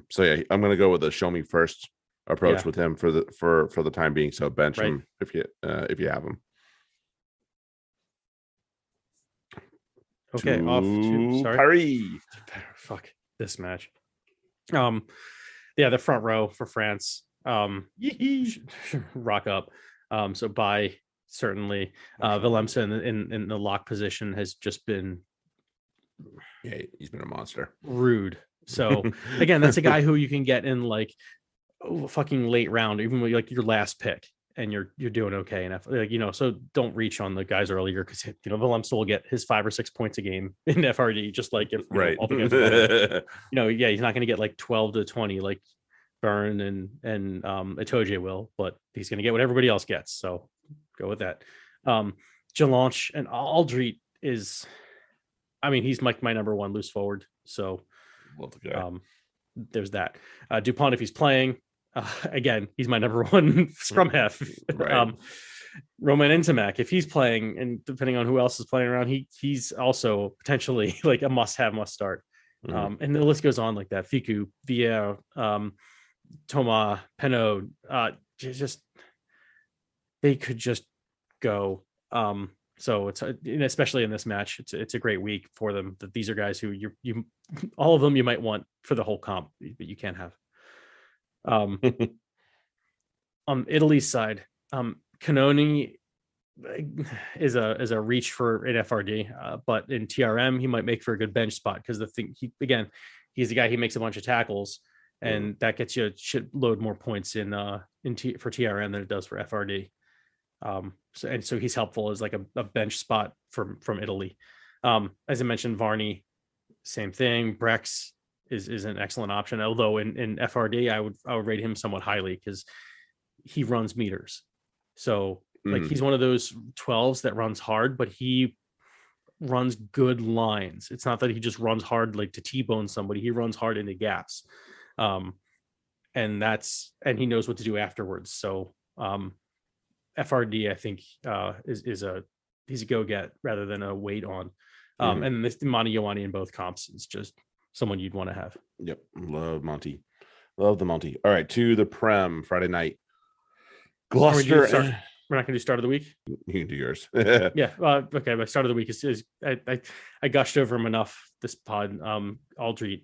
So yeah, I'm gonna go with a show me first approach with him for the time being. So bench him if you have him. Okay, off to Paris. Fuck this match. The front row for France. Rock up. So by certainly Willemse in the lock position has just been he's been a monster. Rude. So again, that's a guy who you can get in like fucking late round, even with like your last pick, and you're doing okay enough. So don't reach on the guys earlier because Willemse will get his 5 or 6 points a game in FRD, just like if all the guys he's not going to get like 12 to 20 like Byrne and Itoje will, but he's going to get what everybody else gets. So go with that. Jalanche and Aldrit is, he's like my number 1 loose forward. So there's that. Dupont, if he's playing, again, he's my number 1 scrum half. Roman Intimac, if he's playing, and depending on who else is playing around, he's also potentially like a must start. And the list goes on like that. Fiku, Vieira, Thomas, Penaud, just they could just go. So it's especially in this match, it's a great week for them. That these are guys who you all of them you might want for the whole comp, but you can't have. On Italy's side, Canoni is a reach for an FRD, but in TRM he might make for a good bench spot because he's the guy he makes a bunch of tackles, and that gets you a shitload more points for TRM than it does for FRD. So he's helpful as like a bench spot from Italy. As I mentioned, Varney same thing. Brex is an excellent option. Although in FRD, I would rate him somewhat highly because he runs meters. So like he's one of those 12s that runs hard, but he runs good lines. It's not that he just runs hard like to T-bone somebody. He runs hard into gaps. And he knows what to do afterwards. So FRD, I think, he's a go-get rather than a wait on. And this Monty Ioane in both comps is just someone you'd want to have. Yep. Love Monty. Love the Monty. All right, to the Prem Friday night. Gloucester. We're not going to do start of the week. You can do yours. Yeah. Okay. My start of the week is I gushed over him enough this pod. Aldreet.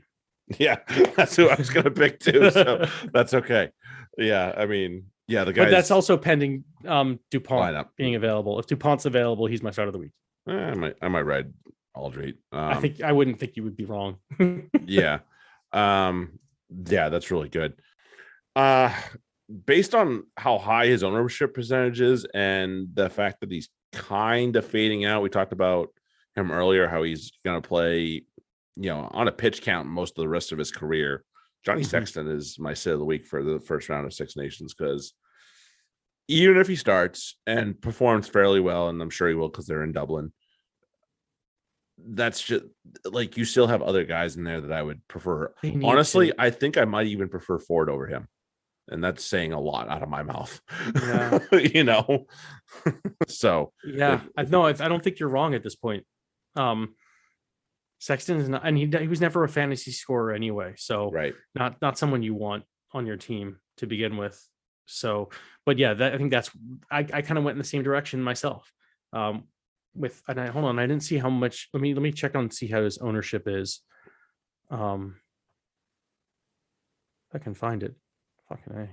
Yeah, that's who I was going to pick too. So that's okay. Yeah, I mean, yeah, the guy. But that's also pending Dupont lineup being available. If Dupont's available, he's my start of the week. I might ride Aldreet. I wouldn't think you would be wrong. Yeah. Yeah, that's really good. Based on how high his ownership percentage is and the fact that he's kind of fading out, we talked about him earlier, how he's going to play, on a pitch count most of the rest of his career. Johnny Sexton is my sit of the week for the first round of Six Nations, because even if he starts and performs fairly well, and I'm sure he will because they're in Dublin, that's just like, you still have other guys in there that I would prefer. Honestly, I think I might even prefer Ford over him. And that's saying a lot out of my mouth. Yeah. So yeah, I don't think you're wrong at this point. Sexton is not, and he was never a fantasy scorer anyway. So right, not someone you want on your team to begin with. So, but yeah, I think that's I kind of went in the same direction myself. Hold on, I didn't see how much. Let me check on see how his ownership is. I can find it. Fucking A.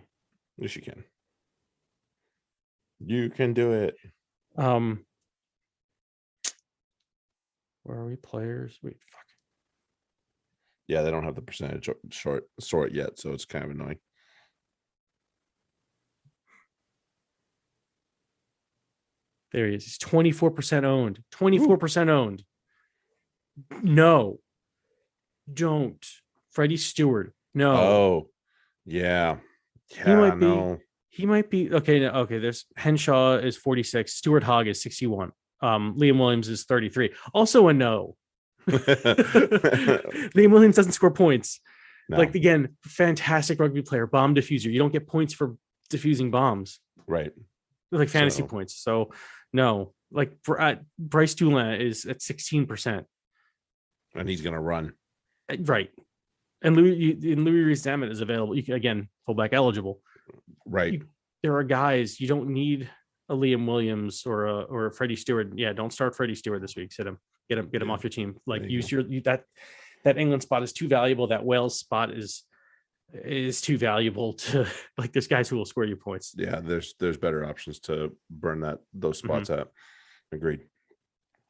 Yes, you can. You can do it. Where are we? Players? Wait, fuck. Yeah, they don't have the percentage sort yet, so it's kind of annoying. There he is. He's 24% owned. 24% owned. No. Don't. Freddie Stewart. No. Oh, yeah. He might be okay. Okay. There's Henshaw is 46. Stuart Hogg is 61. Liam Williams is 33. Also a no. Liam Williams doesn't score points. No. Like, again, fantastic rugby player, bomb diffuser. You don't get points for diffusing bombs. Right. Like fantasy points. So no, like Bryce Dulin is at 16%. And he's going to run. Right. And Louis Rees-Zammit is available. You can, again, fullback eligible. Right. There are guys, you don't need a Liam Williams or a Freddie Stewart. Yeah, don't start Freddie Stewart this week. Sit him. Get him off your team. Like, use that England spot is too valuable. That Wales spot is too valuable to, like, there's guys who will score you points. Yeah, there's better options to burn those spots at. Agreed.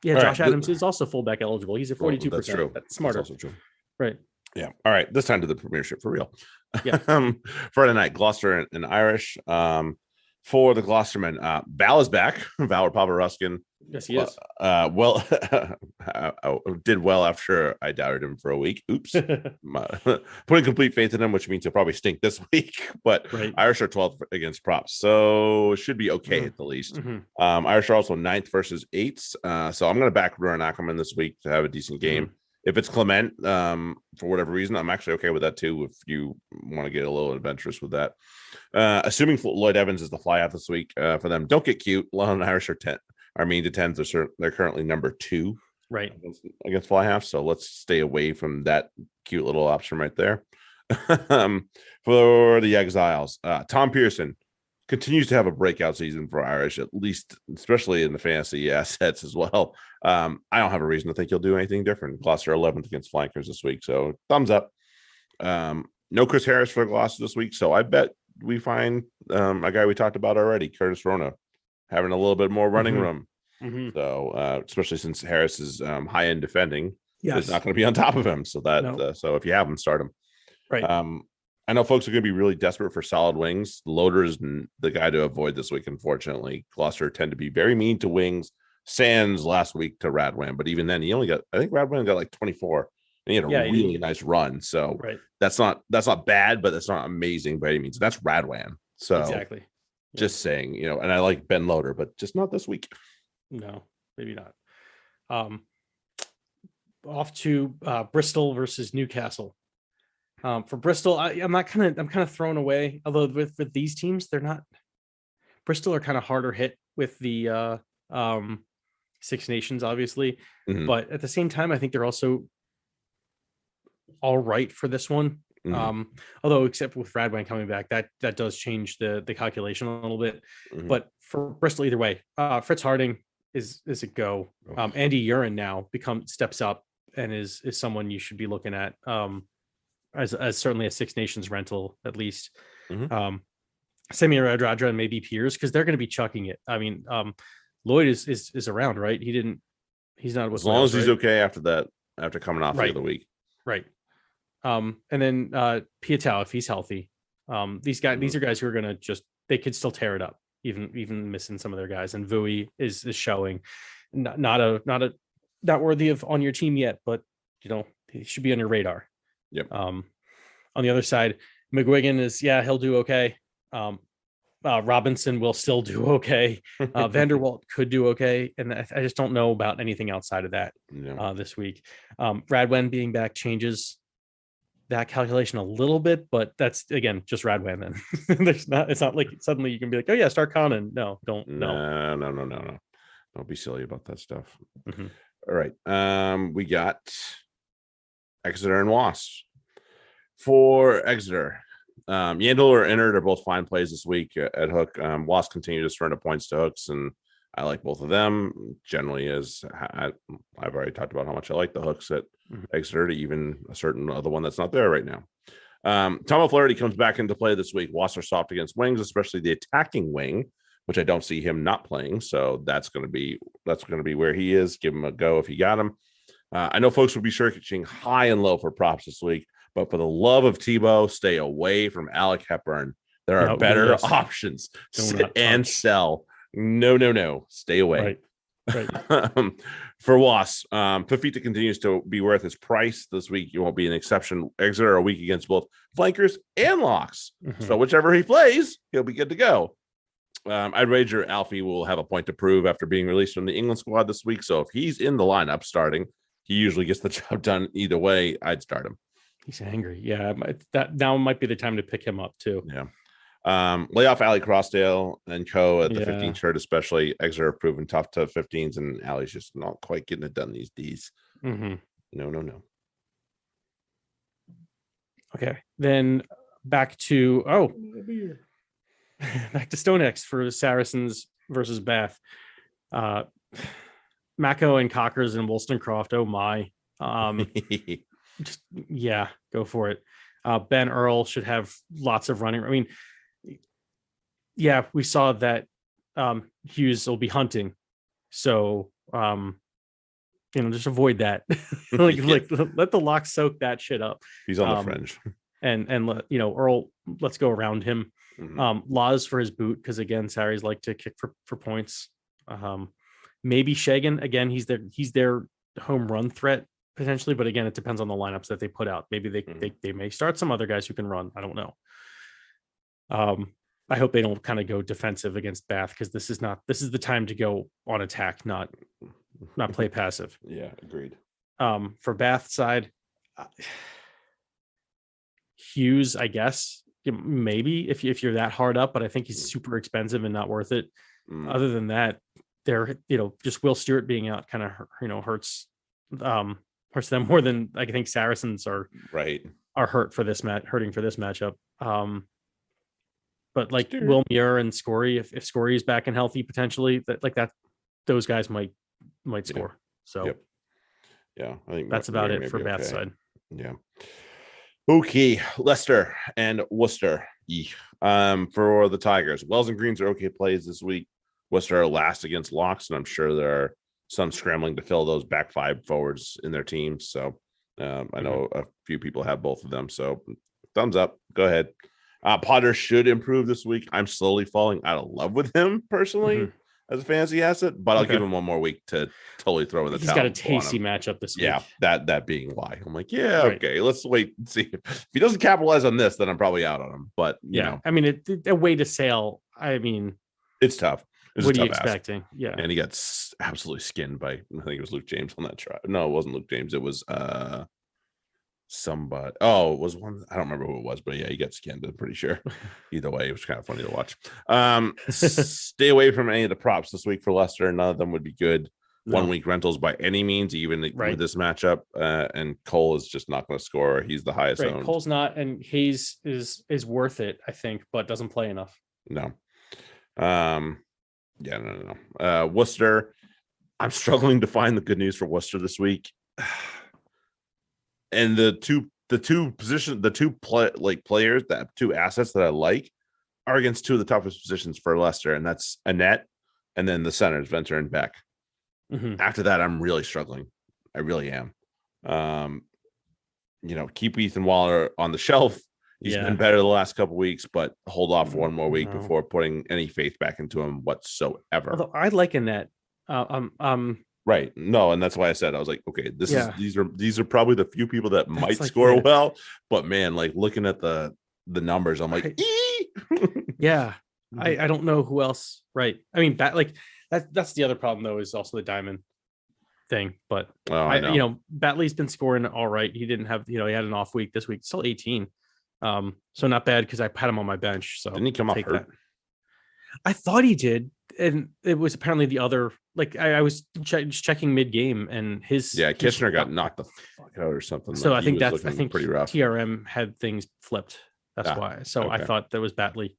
Yeah, all Josh Adams is also fullback eligible. He's at 42%. That's true. That's smarter. That's also true. Right. Yeah. All right. This time to the Premiership for real. Yeah. Friday night, Gloucester and Irish. For the Gloucestermen, Val is back. Val Papa-Ruskin. Yes, he is. Did well after I doubted him for a week. Oops. Putting complete faith in him, which means he'll probably stink this week. But right. Irish are 12th against props, so it should be okay at the least. Irish are also 9th versus 8th. So I'm going to back Ruan Ackerman this week to have a decent game. If it's Clement, for whatever reason, I'm actually okay with that too. If you want to get a little adventurous with that, assuming Lloyd Evans is the fly out this week for them, don't get cute. London Irish are mean to 10s. They're currently number 2 right against fly half. So let's stay away from that cute little option right there. For the Exiles, Tom Pearson continues to have a breakout season for Irish, at least, especially in the fantasy assets as well. I don't have a reason to think he'll do anything different. Gloucester 11th against flankers this week, so thumbs up. No Chris Harris for Gloucester this week, so I bet we find a guy we talked about already, Curtis Rona, having a little bit more running room. So especially since Harris is high end defending, it's not going to be on top of him. So that so if you have him, start him. Right. I know folks are going to be really desperate for solid wings. Loader is the guy to avoid this week, unfortunately. Gloucester tend to be very mean to wings. Sands last week to Radwan, but even then, I think Radwan got like 24 And he had a really nice run. So that's not bad, but that's not amazing by any means. That's Radwan. So exactly. Just saying, and I like Ben Loader, but just not this week. No, maybe not. Off to Bristol versus Newcastle. For Bristol, I'm kind of thrown away. Although with these teams, they're not. Bristol are kind of harder hit with the Six Nations, obviously, but at the same time, I think they're also all right for this one. Although except with Radwan coming back, that does change the calculation a little bit. But for Bristol, either way, Fritz Harding is a go. Andy Urin now steps up and is someone you should be looking at as certainly a Six Nations rental at least. Semi Radradra and maybe Piers, because they're going to be chucking it. I mean, Lloyd is around, right? He's not with as long as he's okay after coming off the other week, right? And then Pietau, if he's healthy, these are guys who are going to they could still tear it up, even missing some of their guys. And Vui is showing not worthy of on your team yet, but he should be on your radar. Yep. On the other side, McGuigan he'll do okay. Robinson will still do okay. Vanderwalt could do okay, and I just don't know about anything outside of that this week. Radwan being back changes that calculation a little bit, but that's again just Radwan. Then it's not like suddenly you can be like, oh yeah, start Conan. No. Don't be silly about that stuff. All right, we got Exeter and Wasps. For Exeter, Yandel or Innard are both fine plays this week at hook. Wasps continue to surrender points to hooks, and I like both of them. Generally, I've already talked about how much I like the hooks at Exeter, to even a certain other one that's not there right now. Tom O'Flaherty comes back into play this week. Wasps are soft against wings, especially the attacking wing, which I don't see him not playing. So that's going to be where he is. Give him a go if you got him. I know folks will be searching high and low for props this week, but for the love of Tebow, stay away from Alec Hepburn. There are better options. And sell. No. Stay away. Right. For Wasps, Fafita continues to be worth his price this week. You won't be an exception. Exeter are a week against both flankers and locks. So whichever he plays, he'll be good to go. I'd wager Alfie will have a point to prove after being released from the England squad this week. So if he's in the lineup starting, he usually gets the job done either way. I'd start him. He's angry. Yeah, that now might be the time to pick him up too. Yeah. Lay off Ali Crossdale and co at the 15 shirt, especially. Exeter have proven tough to 15s, and Ali's just not quite getting it done these days. No. Okay, then back to StoneX for Saracens versus Bath. Mako and Cockers and Wollstonecroft. Oh my. Go for it. Ben Earl should have lots of running. I mean, we saw that Hughes will be hunting. So, just avoid that. Let the lock soak that shit up. He's on the fringe. And let, Earl, let's go around him. Laws for his boot, because again, Saris like to kick for points. Maybe Shagan, again, he's their home run threat potentially, but again, it depends on the lineups that they put out. Maybe they may start some other guys who can run. I don't know. I hope they don't kind of go defensive against Bath, because this is the time to go on attack, not play passive. Yeah, agreed. For Bath side, Hughes, I guess maybe if you're that hard up, but I think he's super expensive and not worth it. Other than that, they're just Will Stewart being out kind of hurts them more than I think Saracens are hurting for this matchup. But like Stewart. Will Muir and Scory, if Scory is back and healthy potentially, those guys might score. So I think that's about it for Bath side. Yeah. Okay, Leicester and Worcester. For the Tigers, Wells and Greens are okay plays this week. Worcester are last against locks, and I'm sure there are some scrambling to fill those back five forwards in their teams. So I know a few people have both of them. So thumbs up. Go ahead. Potter should improve this week. I'm slowly falling out of love with him personally. as a fantasy asset, but I'll Okay. give him one more week to totally throw in the He's towel. got a on tasty him. matchup this week. Yeah, that being why I'm like, yeah, Right. okay, let's wait and see. If he doesn't capitalize on this, then I'm probably out on him. But you know, I mean, a way to Sale. I mean, it's tough. What are you expecting? Yeah. And he got absolutely skinned by, I think it was Luke James on that try. No, it wasn't Luke James. It was somebody. Oh, it was one. I don't remember who it was, but yeah, he got skinned. I'm pretty sure. Either way, it was kind of funny to watch. Stay away from any of the props this week for Leicester. None of them would be good. No. 1 week rentals by any means, even with this matchup. And Cole is just not going to score. He's the highest owned. Cole's not, and Hayes is worth it, I think, but doesn't play enough. No. Yeah, no. Worcester. I'm struggling to find the good news for Worcester this week. And the two players, that two assets that I like are against two of the toughest positions for Leicester, and that's Annette and then the centers, Venter and Beck. Mm-hmm. After that, I'm really struggling. I really am. Keep Ethan Waller on the shelf. He's been better the last couple of weeks, but hold off for one more week before putting any faith back into him whatsoever. Although I like Annette. Right. No, and that's why I said I was like, okay, these are probably the few people that might score well, but man, like looking at the numbers, I'm like, yeah. I don't know who else. Right. I mean, that's the other problem though, is also the diamond thing. But I know. Batley's been scoring all right. He didn't have, he had an off week this week, still 18. So not bad because I had him on my bench. So didn't he come off hurt? I thought he did, and it was apparently the other. Like I was checking mid game, and Kitchener got knocked the fuck out or something. So I think pretty rough. TRM had things flipped. That's why. So okay. I thought that was Batley.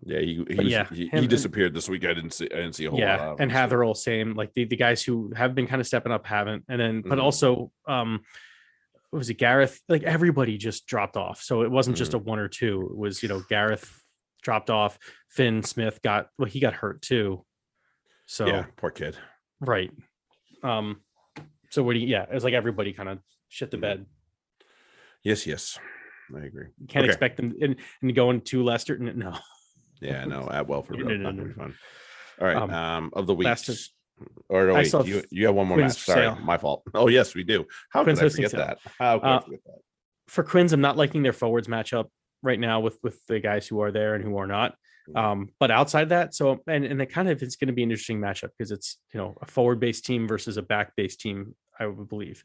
He disappeared this week. I didn't see a whole lot of him. And Hatherall, same. Like the guys who have been kind of stepping up haven't, and then but also what was it, Gareth? Like everybody just dropped off. So it wasn't just a one or two. It was, Gareth dropped off. Finn Smith he got hurt too. So yeah, poor kid. Right. So it was like everybody kind of shit the bed. Yes. I agree. You can't expect them and going to Leicester. No. Yeah, no, at Welford Road. Not gonna be fun. All right. Of the weeks. You have one more match. Sorry, my fault. Oh, yes, we do. How could I forget that? For Quins, I'm not liking their forwards matchup right now with the guys who are there and who are not. But outside that, so and it kind of it's going to be an interesting matchup because it's a forward-based team versus a back-based team, I would believe.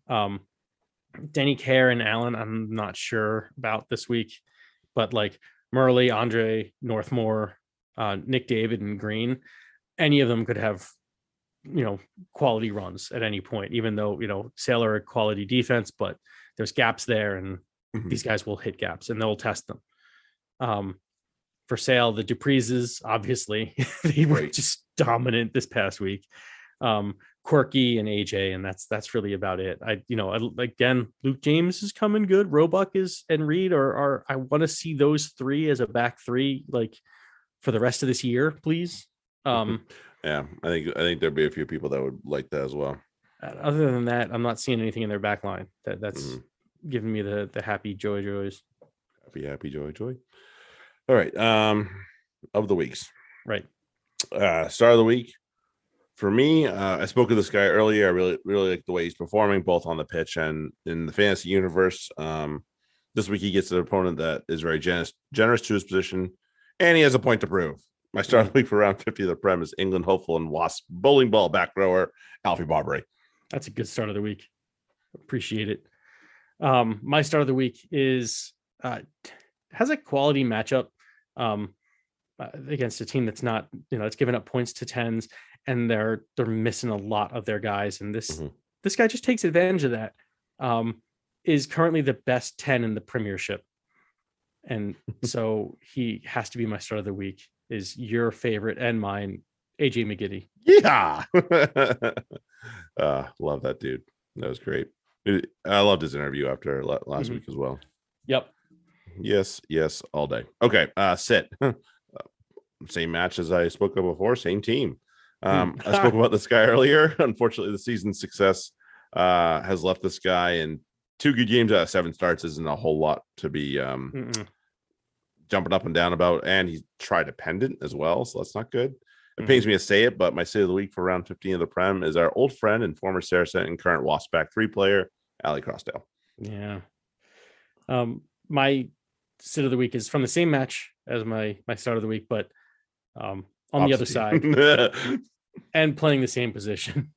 Denny Kerr and Allen, I'm not sure about this week, but like Murley, Andre, Northmore, Nick David, and Green, any of them could have quality runs at any point, even though Sailor a quality defense, but there's gaps there, and these guys will hit gaps and they'll test them. For Sale, the Dupreeses, obviously they were just dominant this past week. Quirky and AJ, and that's really about it. Again, Luke James is coming good. Roebuck and Reed are I want to see those three as a back three like for the rest of this year, please. Yeah, I think there'd be a few people that would like that as well. Other than that, I'm not seeing anything in their back line that's giving me the happy joys. Happy joy. All right. Of the weeks. Right. Start of the week. For me, I spoke to this guy earlier. I really, really like the way he's performing, both on the pitch and in the fantasy universe. This week he gets an opponent that is very generous to his position, and he has a point to prove. My start of the week for round 50 of the Prem is England hopeful and Wasp bowling ball back rower Alfie Barbary. That's a good start of the week. Appreciate it. My start of the week is has a quality matchup against a team that's not, it's giving up points to tens, and they're missing a lot of their guys. And this guy just takes advantage of that. Is currently the best 10 in the Premiership. And so he has to be my start of the week. Is your favorite and mine, AJ McGiddy. Yeah. Love that dude. That was great. I loved his interview after last week as well. Yep. Yes, all day. Okay, sit. Same match as I spoke of before, same team. I spoke about this guy earlier. Unfortunately, the season success has left this guy, and 2 good games out of 7 starts isn't a whole lot to be jumping up and down about, and he's tried a pendant as well, so that's not good. It pains me to say it, but my sit of the week for round 15 of the Prem is our old friend and former Saracen and current Wasp back 3 player, Ali Crossdale. Yeah. My sit of the week is from the same match as my start of the week, but on the other side and playing the same position.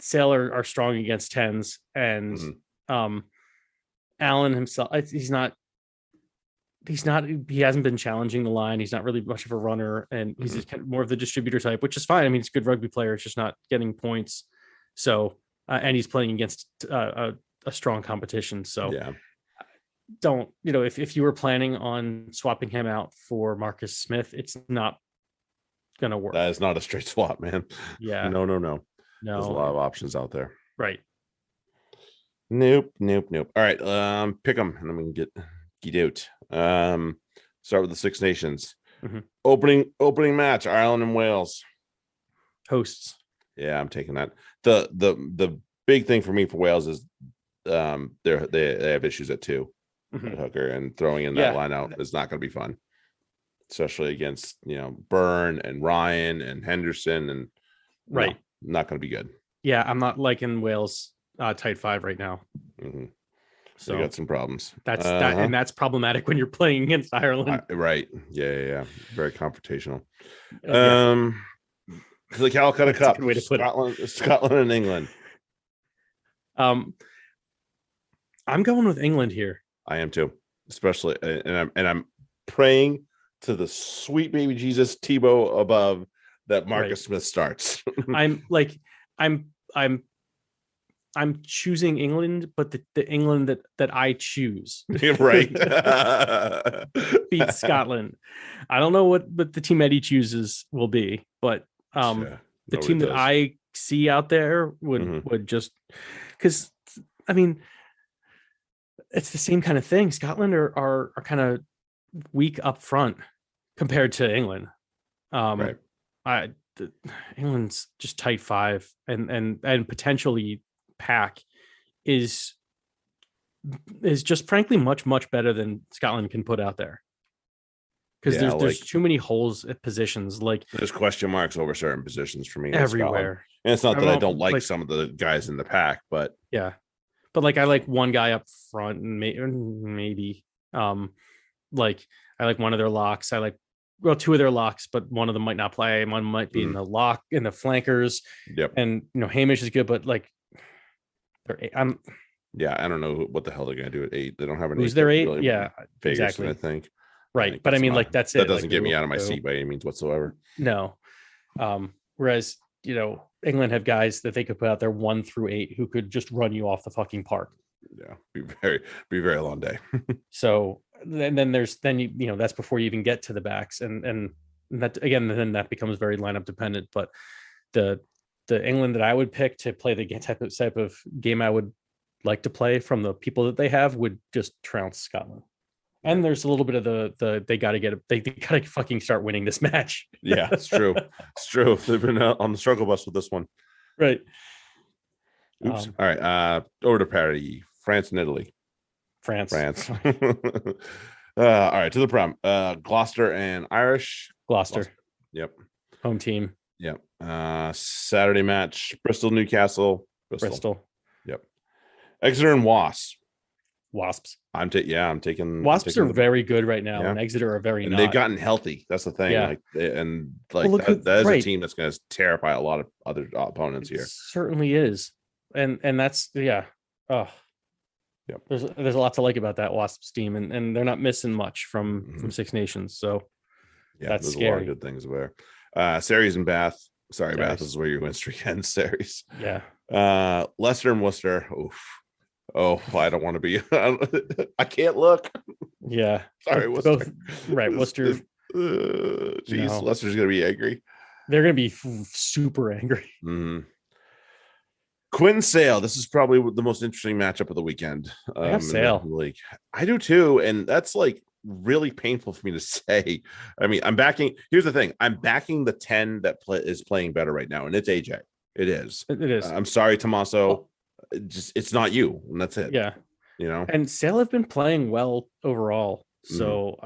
Sale are strong against 10s, and Allen himself, he hasn't been challenging the line. He's not really much of a runner, and he's just kind of more of the distributor type, which is fine. I mean, he's a good rugby player. It's just not getting points. So, and he's playing against a strong competition. So yeah, don't, if you were planning on swapping him out for Marcus Smith, it's not going to work. That is not a straight swap, man. Yeah. No. There's a lot of options out there. Right. Nope. All right. Pick them, and then we can get out. Start with the Six Nations. Opening match, Ireland and Wales. Hosts. Yeah, I'm taking that. The big thing for me for Wales is they have issues at 2 at hooker, and throwing in that line out is not going to be fun, especially against Byrne and Ryan and Henderson, and not going to be good. Yeah, I'm not liking Wales tight 5 right now. So you got some problems. That's that, and that's problematic when you're playing against Ireland. Right. Yeah. Very confrontational. The Calcutta Cup, way to Scotland and England. I'm going with England here. I am too, especially, and I'm praying to the sweet baby Jesus Tebow above that Marcus Smith starts. I'm choosing England, but the England that I choose right beat Scotland. I don't know what the team Eddie chooses will be, but the team that I see out there would just, because I mean it's the same kind of thing. Scotland are kind of weak up front compared to England. England's just tight 5, and potentially pack is just frankly much better than Scotland can put out there, because there's too many holes at positions. Like there's question marks over certain positions for me everywhere, and it's not that I don't like some of the guys in the pack, but like I like one guy up front, and maybe like I like one of their locks. I like 2 of their locks, but one of them might not play. One might be in the lock, in the flankers. And Hamish is good, but like I don't know what the hell they're gonna do at 8. They don't have an 8. Who's their 8? Really Exactly. I think. Right, but I mean, like that's it. That doesn't get me out of my seat by any means whatsoever. No. Whereas England have guys that they could put out there 1 through 8 who could just run you off the fucking park. Yeah, be very long day. So then there's that's before you even get to the backs, and that again, then that becomes very lineup dependent. But the England that I would pick to play the type of game I would like to play from the people that they have would just trounce Scotland. And there's a little bit of they got to fucking start winning this match. Yeah, it's true. It's true. They've been on the struggle bus with this one. Right. Oops. All right. Over to parity. France and Italy. France. All right. To the Prem. Gloucester and Irish. Gloucester. Yep. Home team. Yep. Saturday match. Bristol, Newcastle. Bristol. Yep. Exeter and Wasps. I'm taking Wasps are very good right now, and Exeter are very and they've gotten healthy. That's the thing. Yeah. That is a team that's going to terrify a lot of other opponents here. Certainly is. And that's oh. Yep. There's a lot to like about that Wasps team, and they're not missing much from Six Nations. So that's scary. A lot of good things there. Series and Bath. Sorry, Bath is where your win streak ends. Series. Yeah. Leicester and Worcester. Oof. Oh, I don't want to be. I can't look. Yeah. Sorry, Worcester. Right, Worcester. Jeez, Leicester's gonna be angry. They're gonna be super angry. Quinn Sale. This is probably the most interesting matchup of the weekend. I have Sale. Like I do too, and that's like really painful for me to say. I mean, I'm backing. Here's the thing: I'm backing the 10 that is playing better right now, and it's AJ. It is. It is. I'm sorry, Tommaso. It's not you, and that's it. Yeah. And Sale have been playing well overall. So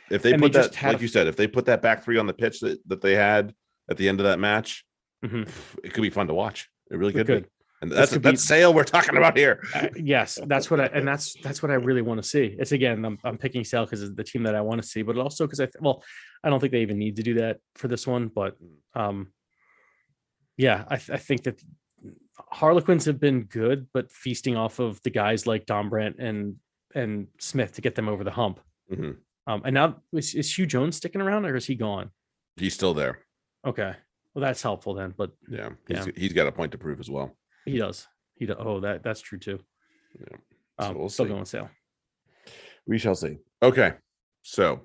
if they put that, like you said, if they put that back three on the pitch that they had at the end of that match, it could be fun to watch. It really could be. And that's Sale we're talking about here. Yes, that's what that's what I really want to see. It's again, I'm picking Sale because it's the team that I want to see, but also because I don't think they even need to do that for this one. But I think that Harlequins have been good, but feasting off of the guys like Dombrandt and Smith to get them over the hump. And now is Hugh Jones sticking around, or is he gone? He's still there. Okay, well that's helpful then. But he's got a point to prove as well. He does. Oh, that's true too. So we'll still see. going Sale. We shall see. Okay, so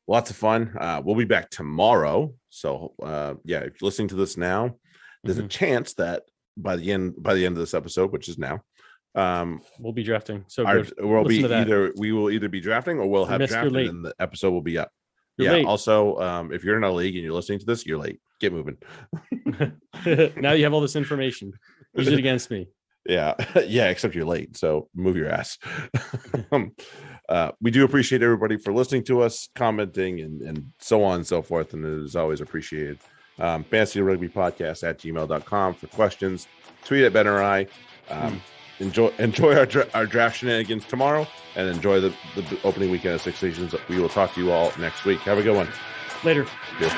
lots of fun. We'll be back tomorrow. So if you're listening to this now, there's a chance that by the end of this episode, which is now, we'll be drafting. So we will either be drafting or we'll have drafted and the episode will be up. You're late. Also, if you're in a league and you're listening to this, you're late. Get moving. Now you have all this information. Use it against me. Yeah, except you're late. So move your ass. We do appreciate everybody for listening to us, commenting, and so on and so forth. And it is always appreciated. Fantasy Rugby Podcast @gmail.com for questions. Tweet at Ben or I. Enjoy our draft shenanigans tomorrow, and enjoy the opening weekend of Six Nations. We will talk to you all next week. Have a good one. Later. Cheers.